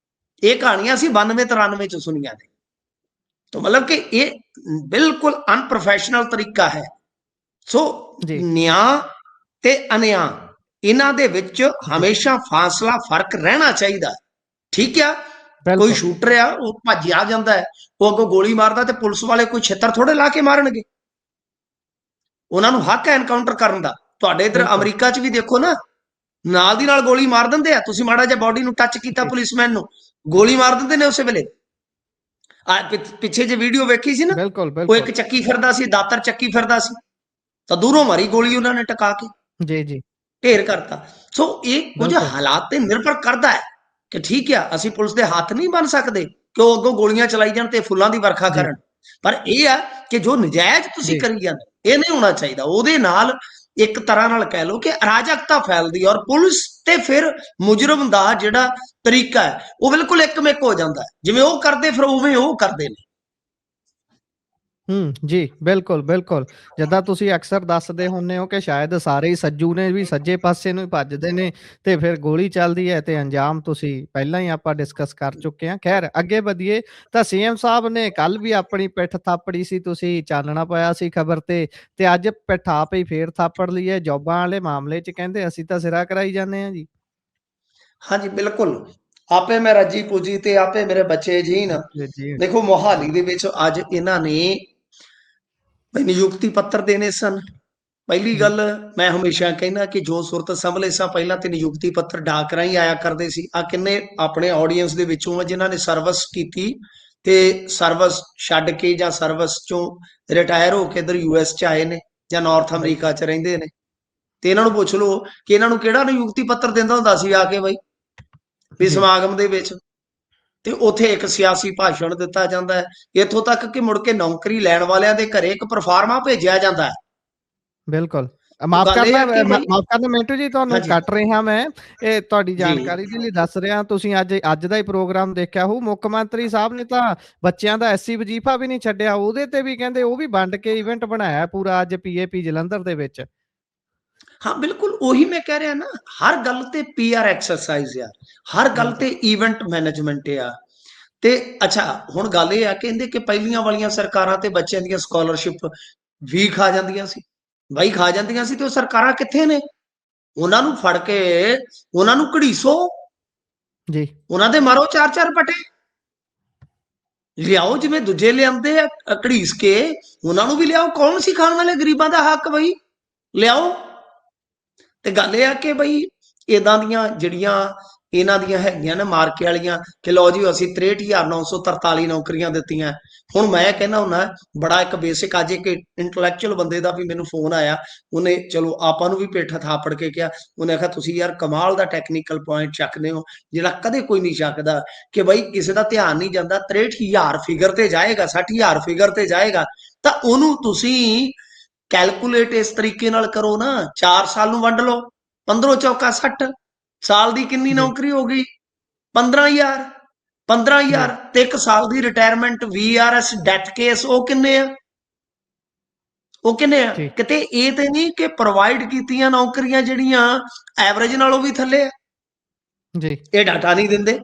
ਇਹ ਕਹਾਣੀਆਂ ਅਸੀਂ 92-93 ਚ ਸੁਣੀਆਂ ਨੇ। तो मतलब कि ये बिल्कुल अनप्रोफेशनल तरीका है। सो ਜੀ ਨਿਆਂ ਤੇ ਅਨਿਆਂ ਇਹਨਾਂ ਦੇ ਵਿੱਚ ਜੀ ਹਮੇਸ਼ਾ ਫਾਸਲਾ ਫਰਕ ਰਹਿਣਾ ਚਾਹੀਦਾ। ਠੀਕ ਆ, ਕੋਈ ਬਿਲਕੁਲ ਸ਼ੂਟਰ ਆ ਉਹ ਭੱਜ ਆ ਜਾਂਦਾ ਹੈ, ਉਹ ਅੱਗੋਂ ਗੋਲੀ ਮਾਰਦਾ ਤੇ ਪੁਲਿਸ ਵਾਲੇ ਕੋਈ ਛਿੱਤਰ ਥੋੜੇ ਲਾ ਕੇ ਮਾਰਨਗੇ। ਉਹਨਾਂ ਨੂੰ ਹੱਕ ਹੈ ਐਨਕਾਊਂਟਰ ਕਰਨ ਦਾ। ਤੁਹਾਡੇ ਇਧਰ ਬਿਲਕੁਲ ਅਮਰੀਕਾ 'ਚ ਵੀ ਦੇਖੋ ਨਾ, ਨਾਲ ਦੀ ਨਾਲ ਗੋਲੀ ਮਾਰ ਦਿੰਦੇ ਆ। ਤੁਸੀਂ ਮਾੜਾ ਜਿਹਾ ਬਾਡੀ ਨੂੰ ਟੱਚ ਕੀਤਾ ਜੀ ਪੁਲਿਸਮੈਨ ਨੂੰ, ਗੋਲੀ ਮਾਰ ਦਿੰਦੇ ਨੇ ਉਸੇ ਵੇਲੇ। ਪਿੱਛੇ ਜੇ ਵੀਡੀਓ ਵੇਖੀ ਸੀ ਨਾ, ਬਿਲकुल ਉਹ ਇੱਕ बिल्कुल ਚੱਕੀ ਫਿਰਦਾ ਸੀ, ਦਾਤਰ ਚੱਕੀ ਫਿਰਦਾ ਸੀ, ਤਾਂ ਦੂਰੋਂ ਮਾਰੀ ਗੋਲੀ ਉਹਨਾਂ ਨੇ ਟਕਾ ਕੇ, जी जी ਢੇਰ ਕਰਤਾ। ਸੋ ਇਹ ਕੁਝ बिल्कुल ਹਾਲਾਤ ਤੇ ਨਿਰਭਰ ਕਰਦਾ ਹੈ ਕਿ ਠੀਕ ਆ, ਅਸੀਂ ਪੁਲਿਸ ਦੇ ਹੱਥ ਨਹੀਂ ਬਣ ਸਕਦੇ ਕਿ ਉਹ ਅੱਗੋਂ ਗੋਲੀਆਂ ਚਲਾਈ ਜਾਣ ਤੇ ਫੁੱਲਾਂ ਦੀ ਵਰਖਾ जी ਕਰਨ। ਪਰ ਇਹ ਆ ਕਿ ਜੋ ਨਜਾਇਜ਼ ਤੁਸੀਂ जी ਕਰੀ ਜਾਂਦੇ, ਇਹ ਨਹੀਂ ਹੋਣਾ ਚਾਹੀਦਾ। ਉਹਦੇ ਨਾਲ ਇੱਕ ਤਰ੍ਹਾਂ ਨਾਲ ਕਹਿ ਲਓ ਕਿ ਅਰਾਜਕਤਾ ਫੈਲਦੀ ਹੈ, ਔਰ ਪੁਲਿਸ ਤੇ ਫਿਰ ਮੁਜਰਮ ਦਾ ਜਿਹੜਾ ਤਰੀਕਾ ਹੈ ਉਹ ਬਿਲਕੁਲ ਇੱਕਮਿਕ ਹੋ ਜਾਂਦਾ ਹੈ। ਜਿਵੇਂ ਉਹ ਕਰਦੇ ਫਿਰ ਉਵੇਂ ਉਹ ਕਰਦੇ ਨੇ। जी बिल्कुल बिल्कुल ਜਿੱਦਾਂ ਤੁਸੀਂ ਅਕਸਰ ਦੱਸਦੇ ਹੁੰਦੇ ਹੋ ਕਿ ਸ਼ਾਇਦ ਸਾਰੇ ਹੀ ਸੱਜੂ ਨੇ ਵੀ ਸੱਜੇ ਪਾਸੇ ਨੂੰ ਹੀ ਭੱਜਦੇ ਨੇ ਤੇ ਫਿਰ ਗੋਲੀ ਚੱਲਦੀ ਹੈ ਤੇ ਅੰਜਾਮ ਤੁਸੀਂ ਪਹਿਲਾਂ ਹੀ ਆਪਾਂ ਡਿਸਕਸ ਕਰ ਚੁੱਕੇ ਹਾਂ। ਖੈਰ ਅੱਗੇ ਵਧੀਏ ਤਾਂ ਸੀਐਮ ਸਾਹਿਬ ਨੇ ਕੱਲ ਵੀ ਆਪਣੀ ਪਿੱਠ ਥਾਪੜੀ ਸੀ, ਤੁਸੀਂ ਚਾਨਣਾ ਪਾਇਆ ਸੀ ਖਬਰ ਤੇ ਅੱਜ ਪਿੱਠ ਆਪ ਹੀ ਫੇਰ ਥਾਪੜ ਲਈ ਹੈ ਜੋਬਾਂ ਵਾਲੇ ਮਾਮਲੇ 'ਚ। ਕਹਿੰਦੇ ਅਸੀਂ ਤਾਂ ਸਿਰਾ ਕਰਾਈ ਜਾਂਦੇ ਹਾਂ ਜੀ। ਹਾਂਜੀ ਬਿਲਕੁਲ, ਆਪੇ ਮੈਂ ਰੱਜੀ ਪੁੱਜੀ ਤੇ ਆਪੇ ਮੇਰੇ ਬੱਚੇ ਜੀਣ। ਜੀ ਜੀ ਦੇਖੋ, ਮੋਹਾਲੀ ਦੇ ਵਿੱਚ ਅੱਜ ਇਹਨਾਂ ਨੇ ਨਿਯੁਕਤੀ ਪੱਤਰ ਦੇਣੇ ਸਨ। ਪਹਿਲੀ ਜੀ ਗੱਲ, ਮੈਂ ਹਮੇਸ਼ਾ ਕਹਿੰਦਾ ਕਿ ਜੋ ਸੁਰਤ ਸੰਭਲੇ ਸਾਂ ਪਹਿਲਾਂ ਤੇ ਨਿਯੁਕਤੀ ਪੱਤਰ ਡਾਕ ਰਾਹੀਂ ਆਇਆ ਕਰਦੇ ਸੀ। ਆ ਕਿੰਨੇ ਆਪਣੇ ਆਡੀਅנס ਦੇ ਵਿੱਚੋਂ ਆ ਜਿਨ੍ਹਾਂ ਨੇ ਸਰਵਿਸ ਕੀਤੀ ਤੇ ਸਰਵਿਸ ਛੱਡ ਕੇ ਜਾਂ ਸਰਵਿਸ ਚੋਂ ਰਿਟਾਇਰ ਹੋ ਕੇ ਇਧਰ ਯੂਐਸ ਚ ਆਏ ਨੇ ਜਾਂ ਨਾਰਥ ਅਮਰੀਕਾ ਬਿਲਕੁਲ ਚ ਰਹਿੰਦੇ ਨੇ। ਤੇ ਇਹਨਾਂ ਨੂੰ ਪੁੱਛ ਲਓ ਕਿ ਇਹਨਾਂ ਨੂੰ ਕਿਹੜਾ ਨਿਯੁਕਤੀ ਪੱਤਰ ਦਿੰਦਾ ਹੁੰਦਾ ਸੀ ਆ ਕੇ ਬਈ ਵੀ ਜੀ ਸਮਾਗਮ ਦੇ ਵਿੱਚ। ਤੇ ਉੱਥੇ ਇੱਕ ਸਿਆਸੀ ਭਾਸ਼ਣ ਦਿੱਤਾ ਜਾਂਦਾ ਹੈ, ਇੱਥੋਂ ਤੱਕ ਕਿ ਮੁੜ ਕੇ ਨੌਕਰੀ ਲੈਣ ਵਾਲਿਆਂ ਦੇ ਘਰੇ ਇੱਕ ਪ੍ਰੋਫਾਰਮਾ ਭੇਜਿਆ ਜਾਂਦਾ ਹੈ। ਬਿਲਕੁਲ। ਉਹ ਮਾਫ਼ ਗੱਲ ਇਹ ਕਰਨਾ ਹੈ ਕਿ ਬਈ ਮਾਫ਼ ਕਰਨਾ ਮਿੰਟੂ ਜੀ, ਤੁਹਾਨੂੰ ਹਾਂਜੀ ਕੱਟ ਰਿਹਾ ਮੈਂ। ਇਹ ਤੁਹਾਡੀ ਜੀ ਜਾਣਕਾਰੀ ਦੇ ਲਈ ਦੱਸ ਰਿਹਾ। ਤੁਸੀਂ ਅੱਜ ਦਾ ਹੀ ਪ੍ਰੋਗਰਾਮ ਦੇਖਿਆ ਹੋਊ। ਮੁੱਖ ਮੰਤਰੀ ਸਾਹਿਬ ਨੇ ਤਾਂ ਬੱਚਿਆਂ ਦਾ ਐਸਸੀ ਵਜ਼ੀਫਾ ਵੀ ਨਹੀਂ ਛੱਡਿਆ। ਉਹਦੇ ਤੇ ਵੀ ਕਹਿੰਦੇ ਉਹ ਵੀ ਵੰਡ ਕੇ ਇਵੈਂਟ ਬਣਾਇਆ ਪੂਰਾ ਅੱਜ ਪੀਏਪੀ ਜਲੰਧਰ ਦੇ ਵਿੱਚ। ਹਾਂ ਬਿਲਕੁਲ, ਉਹੀ ਮੈਂ ਕਹਿ ਰਿਹਾ ਨਾ, ਹਰ ਗੱਲ ਤੇ ਪੀਆਰ ਐਕਸਰਸਾਈਜ਼ ਆ, ਹਰ ਗੱਲ ਬਿਲਕੁਲ ਤੇ ਇਵੈਂਟ ਮੈਨੇਜਮੈਂਟ ਆ। ਤੇ ਅੱਛਾ, ਹੁਣ ਗੱਲ ਇਹ ਆ ਕਹਿੰਦੇ ਕਿ ਪਹਿਲੀਆਂ ਵਾਲੀਆਂ ਸਰਕਾਰਾਂ ਤੇ ਬੱਚਿਆਂ ਦੀਆਂ ਸਕਾਲਰਸ਼ਿਪ ਵੀ ਖਾ ਜਾਂਦੀਆਂ ਸੀ। ਬਾਈ ਖਾ ਜਾਂਦੀਆਂ ਸੀ ਤੇ ਉਹ ਸਰਕਾਰਾਂ ਕਿੱਥੇ ਨੇ? ਉਹਨਾਂ ਨੂੰ ਫੜ ਕੇ ਉਹਨਾਂ ਨੂੰ ਘੜੀਸੋ, ਜੀ ਉਹਨਾਂ ਦੇ ਮਾਰੋ ਚਾਰ ਚਾਰ ਪਟੇ, ਲਿਆਓ ਜਿਵੇਂ ਦੂਜੇ ਲਿਆਉਂਦੇ ਆ ਘੜੀਸ ਕੇ, ਉਹਨਾਂ ਨੂੰ ਵੀ ਲਿਆਓ। ਕੌਣ ਸੀ ਖਾਣ ਵਾਲੇ ਗਰੀਬਾਂ ਦਾ ਹੱਕ? ਬਈ ਲਿਆਓ। ਤੇ ਗੱਲ ਇਹ ਆ ਕਿ ਬਈ ਇਦਾਂ ਦੀਆਂ ਜਿਹੜੀਆਂ ਇਹਨਾਂ ਦੀਆਂ ਹੈਗੀਆਂ ਨੇ ਮਾਰਕੇ ਵਾਲੀਆਂ ਕਿ ਲਓ ਜੀ ਅਸੀਂ 63,943 ਨੌਕਰੀਆਂ ਦਿੱਤੀਆਂ। ਹੁਣ ਮੈਂ ਕਹਿੰਦਾ ਹੁੰਦਾ, ਬੜਾ ਇੱਕ ਬੇਸਿਕ ਅੱਜ ਇੱਕ ਇੰਟਲੈਕਚੁਅਲ ਬੰਦੇ ਦਾ ਵੀ ਮੈਨੂੰ ਫੋਨ ਆਇਆ। ਉਹਨੇ ਚਲੋ ਆਪਾਂ ਨੂੰ ਵੀ ਪਿੱਠ ਥਾਪੜ ਕੇ ਕਿਹਾ, ਉਹਨੇ ਆਖਿਆ ਤੁਸੀਂ ਯਾਰ ਕਮਾਲ ਦਾ ਟੈਕਨੀਕਲ ਪੁਆਇੰਟ ਚੱਕਦੇ ਹੋ ਜਿਹੜਾ ਕਦੇ ਕੋਈ ਨਹੀਂ ਚੱਕਦਾ, ਕਿ ਬਈ ਕਿਸੇ ਦਾ ਧਿਆਨ ਨਹੀਂ ਜਾਂਦਾ। 63,000 ਫਿਗਰ ਤੇ ਜਾਏਗਾ, 60,000 ਫਿਗਰ ਤੇ ਜਾਏਗਾ, ਤਾਂ ਉਹਨੂੰ ਤੁਸੀਂ ਕੈਲਕੂਲੇਟ ਇਸ ਤਰੀਕੇ ਨਾਲ ਕਰੋ ਨਾ, 4 ਸਾਲ ਨੂੰ ਵੰਡ ਲਓ, 15 ਚੌਕਾ 60 ਸਾਲ ਦੀ ਕਿੰਨੀ ਜੀ ਨੌਕਰੀ ਹੋ ਗਈ? 15,000। 15,000 ਜੀ ਤੇ 1 ਸਾਲ ਦੀ ਰਿਟਾਇਰਮੈਂਟ ਵੀਆਰਐਸ ਡੈਥ ਕੇਸ ਉਹ ਕਿੰਨੇ ਆ? ਉਹ ਕਿੰਨੇ ਆ? ਜੀ, ਕਿਤੇ ਇਹ ਤੇ ਨਹੀਂ ਕਿ ਪ੍ਰੋਵਾਈਡ ਕੀਤੀਆਂ ਨੌਕਰੀਆਂ ਜਿਹੜੀਆਂ ਐਵਰੇਜ ਨਾਲੋਂ ਵੀ ਥੱਲੇ ਆ, ਜੀ, ਇਹ ਡਾਟਾ ਨਹੀਂ ਦਿੰਦੇ।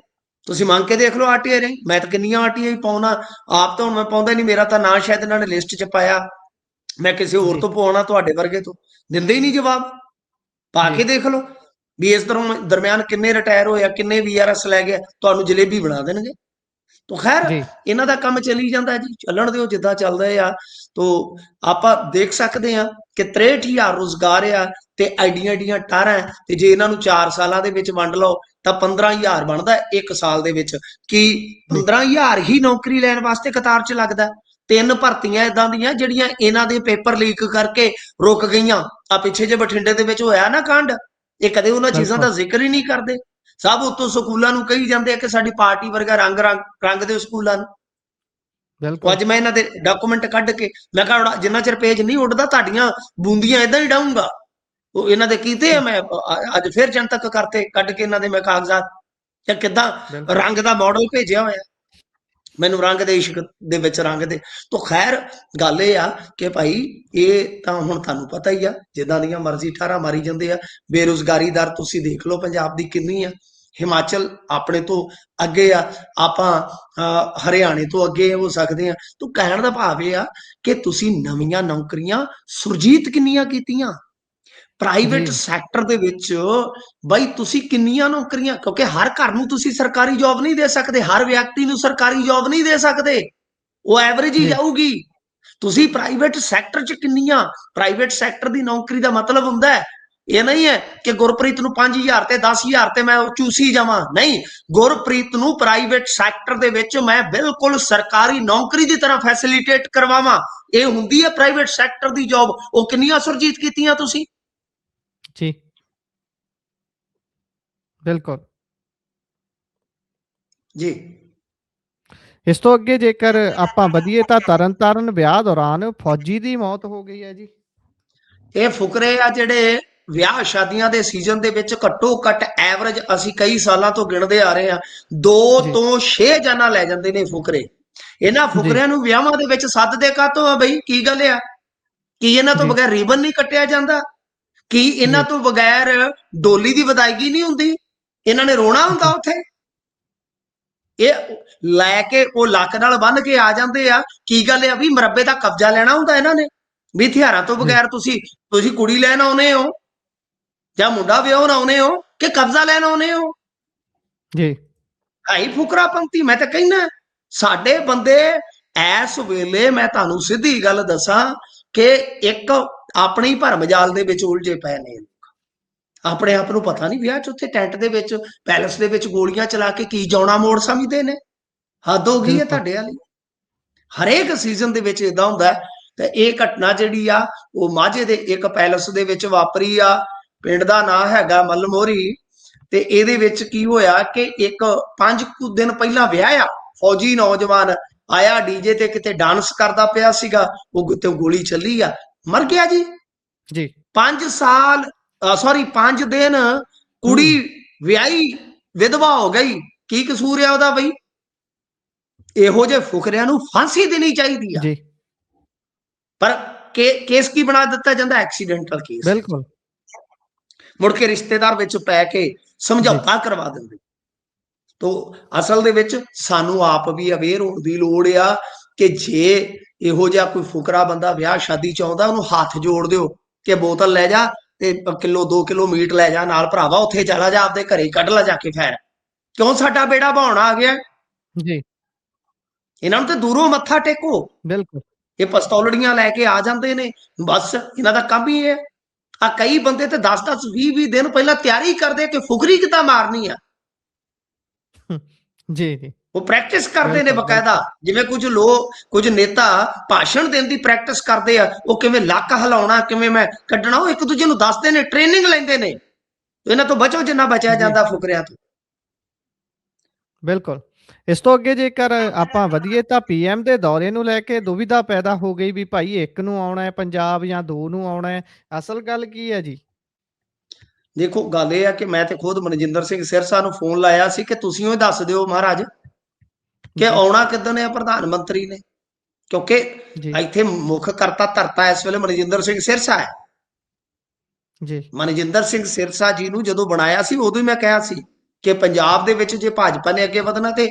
ਤੁਸੀਂ ਮੰਗ ਕੇ ਦੇਖ ਲਓ ਆਰਟੀਆਈ ਰਾਹੀਂ। ਮੈਂ ਤਾਂ ਕਿੰਨੀਆਂ ਆਰਟੀਆਈ ਪਾਉਣਾ, ਆਪ ਤਾਂ ਹੁਣ ਮੈਂ ਪਾਉਂਦਾ ਨਹੀਂ, ਮੇਰਾ ਤਾਂ ਨਾਂ ਸ਼ਾਇਦ ਇਹਨਾਂ ਨੇ ਲਿਸਟ 'ਚ ਪਾਇਆ, ਮੈਂ ਕਿਸੇ ਹੋਰ ਜੀ, ਤੋਂ ਪਵਾਉਣਾ, ਤੁਹਾਡੇ ਵਰਗੇ ਤੋਂ ਦਿੰਦੇ ਹੀ ਨਹੀਂ ਜਵਾਬ। ਪਾ ਜੀ, ਕੇ ਦੇਖ ਲਓ ਵੀ ਇਸ ਦਰਮਿਆਨ ਕਿੰਨੇ ਰਿਟਾਇਰ ਹੋਇਆ, ਕਿੰਨੇ ਵੀਆਰਐਸ ਲੈ ਗਿਆ, ਤੁਹਾਨੂੰ ਜਲੇਬੀ ਬਣਾ ਦੇਣਗੇ। ਤੋ ਖੈਰ ਜੀ, ਇਹਨਾਂ ਦਾ ਕੰਮ ਚੱਲੀ ਜਾਂਦਾ ਜੀ, ਚੱਲਣ ਦਿਓ ਜਿੱਦਾਂ ਚੱਲਦਾ ਆ। ਤੋ ਆਪਾਂ ਦੇਖ ਸਕਦੇ ਆ ਕਿ 63,000 ਰੁਜ਼ਗਾਰ ਆ ਤੇ ਐਡੀਆਂ ਟਾਰਾਂ, ਤੇ ਜੇ ਇਹਨਾਂ ਨੂੰ 4 ਸਾਲਾਂ ਦੇ ਵਿੱਚ ਵੰਡ ਲਓ ਤਾਂ 15,000 ਬਣਦਾ 1 ਸਾਲ ਦੇ ਵਿੱਚ। ਕੀ ਜੀ, 15,000 ਹੀ ਨੌਕਰੀ ਲੈਣ ਵਾਸਤੇ ਕਤਾਰ 'ਚ ਲੱਗਦਾ? 3 ਭਰਤੀਆਂ ਇਦਾਂ ਦੀਆਂ ਜਿਹੜੀਆਂ ਇਹਨਾਂ ਦੇ ਪੇਪਰ ਲੀਕ ਕਰਕੇ ਰੁਕ ਗਈਆਂ। ਆ ਪਿੱਛੇ ਜੇ ਬਠਿੰਡੇ ਦੇ ਵਿੱਚ ਹੋਇਆ ਨਾ ਕਾਂਡ, ਇਹ ਕਦੇ ਉਹਨਾਂ ਚੀਜ਼ਾਂ ਬਿਲਕੁਲ, ਦਾ ਜ਼ਿਕਰ ਹੀ ਨਹੀਂ ਕਰਦੇ। ਸਭ ਉੱਤੋਂ ਸਕੂਲਾਂ ਨੂੰ ਕਹੀ ਜਾਂਦੇ ਆ ਕਿ ਸਾਡੀ ਪਾਰਟੀ ਵਰਗਾ ਰੰਗ ਦਿਓ ਸਕੂਲਾਂ ਨੂੰ। ਬਿਲਕੁਲ, ਅੱਜ ਮੈਂ ਇਹਨਾਂ ਦੇ ਡਾਕੂਮੈਂਟ ਕੱਢ ਕੇ, ਮੈਂ ਕਿਹਾ ਜਿੰਨਾ ਚਿਰ ਪੇਜ ਨਹੀਂ ਉੱਡਦਾ ਤੁਹਾਡੀਆਂ ਬੂੰਦੀਆਂ ਇਦਾਂ ਹੀ ਡਾਊਂਗਾ। ਉਹ ਇਹਨਾਂ ਦੇ ਕੀਤੇ ਆ, ਮੈਂ ਅੱਜ ਫਿਰ ਜਨਤਕ ਕਰਤੇ ਕੱਢ ਕੇ ਇਹਨਾਂ ਦੇ ਮੈਂ ਕਾਗਜ਼ਾਤ, ਜਾਂ ਕਿੱਦਾਂ ਬਿਲਕੁਲ, ਰੰਗ ਦਾ ਮਾਡਲ ਭੇਜਿਆ ਹੋਇਆ ਮੈਨੂੰ, ਰੰਗ ਦੇ ਇਸ਼ਕ ਦੇ ਵਿੱਚ ਰੰਗ ਦੇ। ਤਾਂ ਖੈਰ ਗੱਲ ਇਹ ਆ ਕਿ ਭਾਈ ਇਹ ਤਾਂ ਹੁਣ ਤੁਹਾਨੂੰ ਪਤਾ ਹੀ ਆ, ਜਿੱਦਾਂ ਦੀਆਂ ਮਰਜ਼ੀ ਠਾਰਾਂ ਮਾਰੀ ਜਾਂਦੇ ਆ। ਬੇਰੁਜ਼ਗਾਰੀ ਦਰ ਤੁਸੀਂ ਦੇਖ ਲਓ ਪੰਜਾਬ ਦੀ ਕਿੰਨੀ ਆ। ਹਿਮਾਚਲ ਆਪਣੇ ਤੋਂ ਅੱਗੇ ਆ, ਆਪਾਂ ਹਰਿਆਣੇ ਤੋਂ ਅੱਗੇ ਹੋ ਸਕਦੇ ਆ। ਤਾਂ ਕਹਿਣ ਦਾ ਭਾਵ ਇਹ ਆ ਕਿ ਤੁਸੀਂ ਨਵੀਆਂ ਨੌਕਰੀਆਂ ਸੁਰਜੀਤ ਕਿੰਨੀਆਂ ਕੀਤੀਆਂ ਪ੍ਰਾਈਵੇਟ ਜੀ, ਸੈਕਟਰ ਦੇ ਵਿੱਚ। ਬਾਈ ਤੁਸੀਂ ਕਿੰਨੀਆਂ ਨੌਕਰੀਆਂ, ਕਿਉਂਕਿ ਹਰ ਘਰ ਨੂੰ ਤੁਸੀਂ ਸਰਕਾਰੀ ਜੌਬ ਨਹੀਂ ਦੇ ਸਕਦੇ, ਹਰ ਵਿਅਕਤੀ ਨੂੰ ਸਰਕਾਰੀ ਜੌਬ ਨਹੀਂ ਦੇ ਸਕਦੇ, ਉਹ ਐਵਰੇਜ ਹੀ ਜੀ, ਜਾਊਗੀ। ਤੁਸੀਂ ਪ੍ਰਾਈਵੇਟ ਸੈਕਟਰ 'ਚ ਕਿੰਨੀਆਂ, ਪ੍ਰਾਈਵੇਟ ਸੈਕਟਰ ਦੀ ਨੌਕਰੀ ਦਾ ਮਤਲਬ ਹੁੰਦਾ ਹੈ ਇਹ ਨਹੀਂ ਹੈ ਕਿ ਗੁਰਪ੍ਰੀਤ ਨੂੰ 5,000 ਤੇ 10,000 ਤੇ ਮੈਂ ਚੂਸੀ ਜਾਵਾਂ, ਨਹੀਂ। ਗੁਰਪ੍ਰੀਤ ਨੂੰ ਪ੍ਰਾਈਵੇਟ ਸੈਕਟਰ ਦੇ ਵਿੱਚ ਮੈਂ ਬਿਲਕੁਲ ਸਰਕਾਰੀ ਨੌਕਰੀ ਦੀ ਤਰ੍ਹਾਂ ਫੈਸਿਲਿਟੇਟ ਕਰਵਾਵਾਂ, ਇਹ ਹੁੰਦੀ ਹੈ ਪ੍ਰਾਈਵੇਟ ਸੈਕਟਰ ਦੀ ਜੌਬ। ਉਹ ਕਿੰਨੀਆਂ ਸੁਰਜੀਤ ਕੀਤੀਆਂ ਤੁਸੀਂ? ਜੀ, ਬਿਲਕੁਲ। ਜੀ। ਇਸ ਤੋਂ ਅੱਗੇ ਜੇਕਰ ਆਪਾਂ ਵਧੀਏ ਤਾਂ ਤਰਨਤਾਰਨ ਵਿਆਹ ਦੌਰਾਨ ਫੌਜੀ ਦੀ ਮੌਤ ਹੋ ਗਈ ਹੈ ਜੀ। ਇਹ ਫੁਕਰੇ ਆ ਜਿਹੜੇ ਵਿਆਹ ਸ਼ਾਦੀਆਂ ਦੇ ਸੀਜ਼ਨ ਦੇ ਵਿੱਚ ਘੱਟੋ ਘੱਟ ਐਵਰੇਜ ਅਸੀਂ ਕਈ ਸਾਲਾਂ ਤੋਂ ਗਿਣਦੇ ਆ ਰਹੇ ਆ, 2 ਜੀ, ਤੋਂ 6 ਜਾਨਾਂ ਲੈ ਜਾਂਦੇ ਨੇ ਫੁਕਰੇ। ਇਹਨਾਂ ਜੀ, ਫੁਕਰਿਆਂ ਨੂੰ ਵਿਆਹਾਂ ਦੇ ਵਿੱਚ ਸੱਦਦੇ ਕਾਹਤੋਂ ਆ ਬਈ? ਕੀ ਗੱਲ ਆ? ਕੀ ਇਹਨਾਂ ਤੋਂ ਜੀ, ਬਗੈਰ ਰੀਬਨ ਨਹੀਂ ਕੱਟਿਆ ਜਾਂਦਾ? ਕੀ ਇਹਨਾਂ ਜੀ, ਤੋਂ ਬਗੈਰ ਡੋਲੀ ਦੀ ਵਿਦਾਇਗੀ ਨਹੀਂ ਹੁੰਦੀ? ਇਹਨਾਂ ਨੇ ਰੋਣਾ ਹੁੰਦਾ ਜੀ, ਉੱਥੇ? ਇਹ ਲੈ ਕੇ ਉਹ ਲੱਕ ਨਾਲ ਬੰਨ ਕੇ ਆ ਜਾਂਦੇ ਆ। ਕੀ ਗੱਲ ਆ ਵੀ ਮਰੱਬੇ ਦਾ ਕਬਜ਼ਾ ਲੈਣਾ ਹੁੰਦਾ ਇਹਨਾਂ ਨੇ, ਵੀ ਹਥਿਆਰਾਂ ਤੋਂ ਜੀ, ਬਗੈਰ ਤੁਸੀਂ ਕੁੜੀ ਲੈਣ ਆਉਨੇ ਹੋ ਜਾਂ ਮੁੰਡਾ ਵਿਆਹਣ ਆਉਨੇ ਹੋ ਕਿ ਕਬਜ਼ਾ ਲੈਣ ਆਉਨੇ ਹੋ? ਜੀ, ਹਾਈ ਫੁਕਰਾਪੰਤੀ। ਮੈਂ ਤਾਂ ਕਹਿਣਾ ਸਾਡੇ ਬੰਦੇ ਇਸ ਵੇਲੇ, ਮੈਂ ਤੁਹਾਨੂੰ ਸਿੱਧੀ ਗੱਲ ਦੱਸਾਂ ਕਿ ਇੱਕ ਆਪਣੀ ਭਰਮ ਜਾਲ ਦੇ ਵਿੱਚ ਉਲਝੇ ਪਏ ਨੇ। ਆਪਣੇ ਆਪ ਨੂੰ ਪਤਾ ਨਹੀਂ ਵਿਆਹ 'ਚ ਉੱਥੇ ਟੈਂਟ ਦੇ ਵਿੱਚ, ਪੈਲਸ ਦੇ ਵਿੱਚ ਗੋਲੀਆਂ ਚਲਾ ਕੇ ਕੀ ਜਾਉਣਾ ਮੋੜ ਸਮਝਦੇ ਨੇ। ਹੱਦ ਹੋ ਗਈ ਹੈ ਬਿਲਕੁਲ, ਤੁਹਾਡੇ ਵਾਲੀ। ਹਰੇਕ ਸੀਜ਼ਨ ਦੇ ਵਿੱਚ ਇਦਾਂ ਹੁੰਦਾ। ਤੇ ਇਹ ਘਟਨਾ ਜਿਹੜੀ ਆ ਉਹ ਮਾਝੇ ਦੇ ਇੱਕ ਪੈਲਸ ਦੇ ਵਿੱਚ ਵਾਪਰੀ ਆ। ਪਿੰਡ ਦਾ ਨਾਂ ਹੈਗਾ ਮਲਮੋਰੀ। ਤੇ ਇਹਦੇ ਵਿੱਚ ਕੀ ਹੋਇਆ ਕਿ ਇੱਕ 5 ਕੁ ਦਿਨ ਪਹਿਲਾਂ ਵਿਆਹ ਆ, ਫੌਜੀ ਨੌਜਵਾਨ ਆਇਆ ਡੀਜੇ ਤੇ, ਕਿਤੇ ਡਾਂਸ ਕਰਦਾ ਪਿਆ ਸੀਗਾ, ਉਹ ਤੇ ਗੋਲੀ ਚੱਲੀ ਆ, ਮਰ ਗਿਆ ਜੀ। ਜੀ, 5 ਸਾਲ ਸੌਰੀ 5 ਦਿਨ ਕੁੜੀ ਵਿਆਹੀ ਵਿਧਵਾ ਹੋ ਗਈ। ਕੀ ਕਸੂਰ ਆ ਉਹਦਾ ਬਈ? ਇਹੋ ਜਿਹੇ ਫੁਕਰਿਆਂ ਨੂੰ ਫਾਂਸੀ ਦੇਣੀ ਚਾਹੀਦੀ ਆ। ਜੀ, ਪਰ ਕੇਸ ਕੀ ਬਣਾ ਦਿੱਤਾ ਜਾਂਦਾ? Accidental case. ਬਿਲਕੁਲ, ਮੁੜ ਕੇ ਰਿਸ਼ਤੇਦਾਰ ਵਿੱਚ ਪੈ ਕੇ ਜੀ, ਸਮਝੌਤਾ ਕਰਵਾ ਦਿੰਦੇ। ਤੋ ਅਸਲ ਦੇ ਵਿੱਚ ਸਾਨੂੰ ਆਪ ਵੀ ਅਵੇਅਰ ਹੋਣ ਦੀ ਲੋੜ ਆ ਕਿ ਜੇ ਇਹੋ ਜਿਹਾ ਕੋਈ ਫੁਕਰਾ ਬੰਦਾ ਵਿਆਹ ਸ਼ਾਦੀ 'ਚ ਆਉਂਦਾ, ਉਹਨੂੰ ਹੱਥ ਜੋੜ ਦਿਓ ਕਿ ਬੋਤਲ ਲੈ ਜਾ ਤੇ ਕਿਲੋ 2 ਕਿਲੋ ਮੀਟ ਲੈ ਜਾ ਨਾਲ, ਭਰਾਵਾ ਉੱਥੇ ਚਲਾ ਜਾ, ਆਪਦੇ ਘਰੇ ਕੱਢ ਲਾ ਜਾ ਕੇ। ਫੈਰ ਕਿਉਂ ਸਾਡਾ ਬੇੜਾ ਬਹਾਉਣਾ ਆ ਗਿਆ? ਜੀ, ਇਹਨਾਂ ਨੂੰ ਤੇ ਦੂਰੋਂ ਮੱਥਾ ਟੇਕੋ। ਬਿਲਕੁਲ, ਇਹ ਪਿਸਤੌਲੜੀਆਂ ਲੈ ਕੇ ਆ ਜਾਂਦੇ ਨੇ, ਬਸ ਇਹਨਾਂ ਦਾ ਕੰਮ ਹੀ ਹੈ। ਆ ਕਈ ਬੰਦੇ ਤੇ 10-10 20-20 ਦਿਨ ਪਹਿਲਾਂ ਤਿਆਰੀ ਕਰਦੇ ਕਿ ਫੁਕਰੀ ਕਿੱਦਾਂ ਮਾਰਨੀ ਆ। ਜੀ, ਜੀ, ਉਹ ਪ੍ਰੈਕਟਿਸ ਕਰਦੇ ਨੇ ਬਿਲਕੁਲ, ਬਕਾਇਦਾ। ਬਿਲਕੁਲ, ਜਿਵੇਂ ਕੁਝ ਨੇਤਾ ਭਾਸ਼ਣ ਦੇਣ ਦੀ ਪ੍ਰੈਕਟਿਸ ਕਰਦੇ ਆ, ਉਹ ਕਿਵੇਂ ਲੱਕ ਹਿਲਾਉਣਾ, ਕਿਵੇਂ ਮੈਂ ਕੱਢਣਾ, ਉਹ ਇੱਕ ਦੂਜੇ ਨੂੰ ਦੱਸਦੇ ਨੇ, ਟ੍ਰੇਨਿੰਗ ਲੈਂਦੇ ਨੇ। ਇਹਨਾਂ ਤੋਂ ਬਚੋ ਜਿੰਨਾ ਬਚਿਆ ਜੀ, ਜਾਂਦਾ ਫੁਕਰਿਆਂ ਤੋਂ। ਬਿਲਕੁਲ। ਇਸ ਤੋਂ ਅੱਗੇ ਜੇਕਰ ਆਪਾਂ ਵਧੀਏ ਤਾਂ ਪੀਐਮ ਦੇ ਦੌਰੇ ਨੂੰ ਲੈ ਕੇ ਦੁਵਿਧਾ ਪੈਦਾ ਹੋ ਗਈ ਵੀ ਭਾਈ 1 ਨੂੰ ਆਉਣਾ ਹੈ ਪੰਜਾਬ ਜਾਂ 2 ਨੂੰ ਆਉਣਾ ਹੈ। ਅਸਲ ਗੱਲ ਕੀ ਹੈ ਜੀ? ਦੇਖੋ ਗੱਲ ਇਹ ਆ ਕਿ ਮੈਂ ਤੇ ਖੁਦ ਮਨਜਿੰਦਰ ਸਿੰਘ ਸਿਰਸਾ ਨੂੰ ਫੋਨ ਲਾਇਆ ਸੀ ਕਿ ਤੁਸੀਂ ਉਹ ਦੱਸ ਦਿਓ ਮਹਾਰਾਜ ਕਿ ਜੀ, ਆਉਣਾ ਕਿੱਦਣ ਹੈ ਪ੍ਰਧਾਨ ਮੰਤਰੀ ਨੇ, ਕਿਉਂਕਿ ਜੀ, ਇੱਥੇ ਮੁੱਖ ਕਰਤਾ ਧਰਤਾ ਇਸ ਵੇਲੇ ਮਨਜਿੰਦਰ ਸਿੰਘ ਸਿਰਸਾ ਹੈ। ਜੀ, ਮਨਜਿੰਦਰ ਸਿੰਘ ਸਿਰਸਾ ਜੀ ਨੂੰ ਜਦੋਂ ਬਣਾਇਆ ਸੀ, ਉਦੋਂ ਹੀ ਮੈਂ ਕਿਹਾ ਸੀ ਕਿ ਪੰਜਾਬ ਦੇ ਵਿੱਚ ਜੇ ਭਾਜਪਾ ਨੇ ਅੱਗੇ ਵਧਣਾ ਤੇ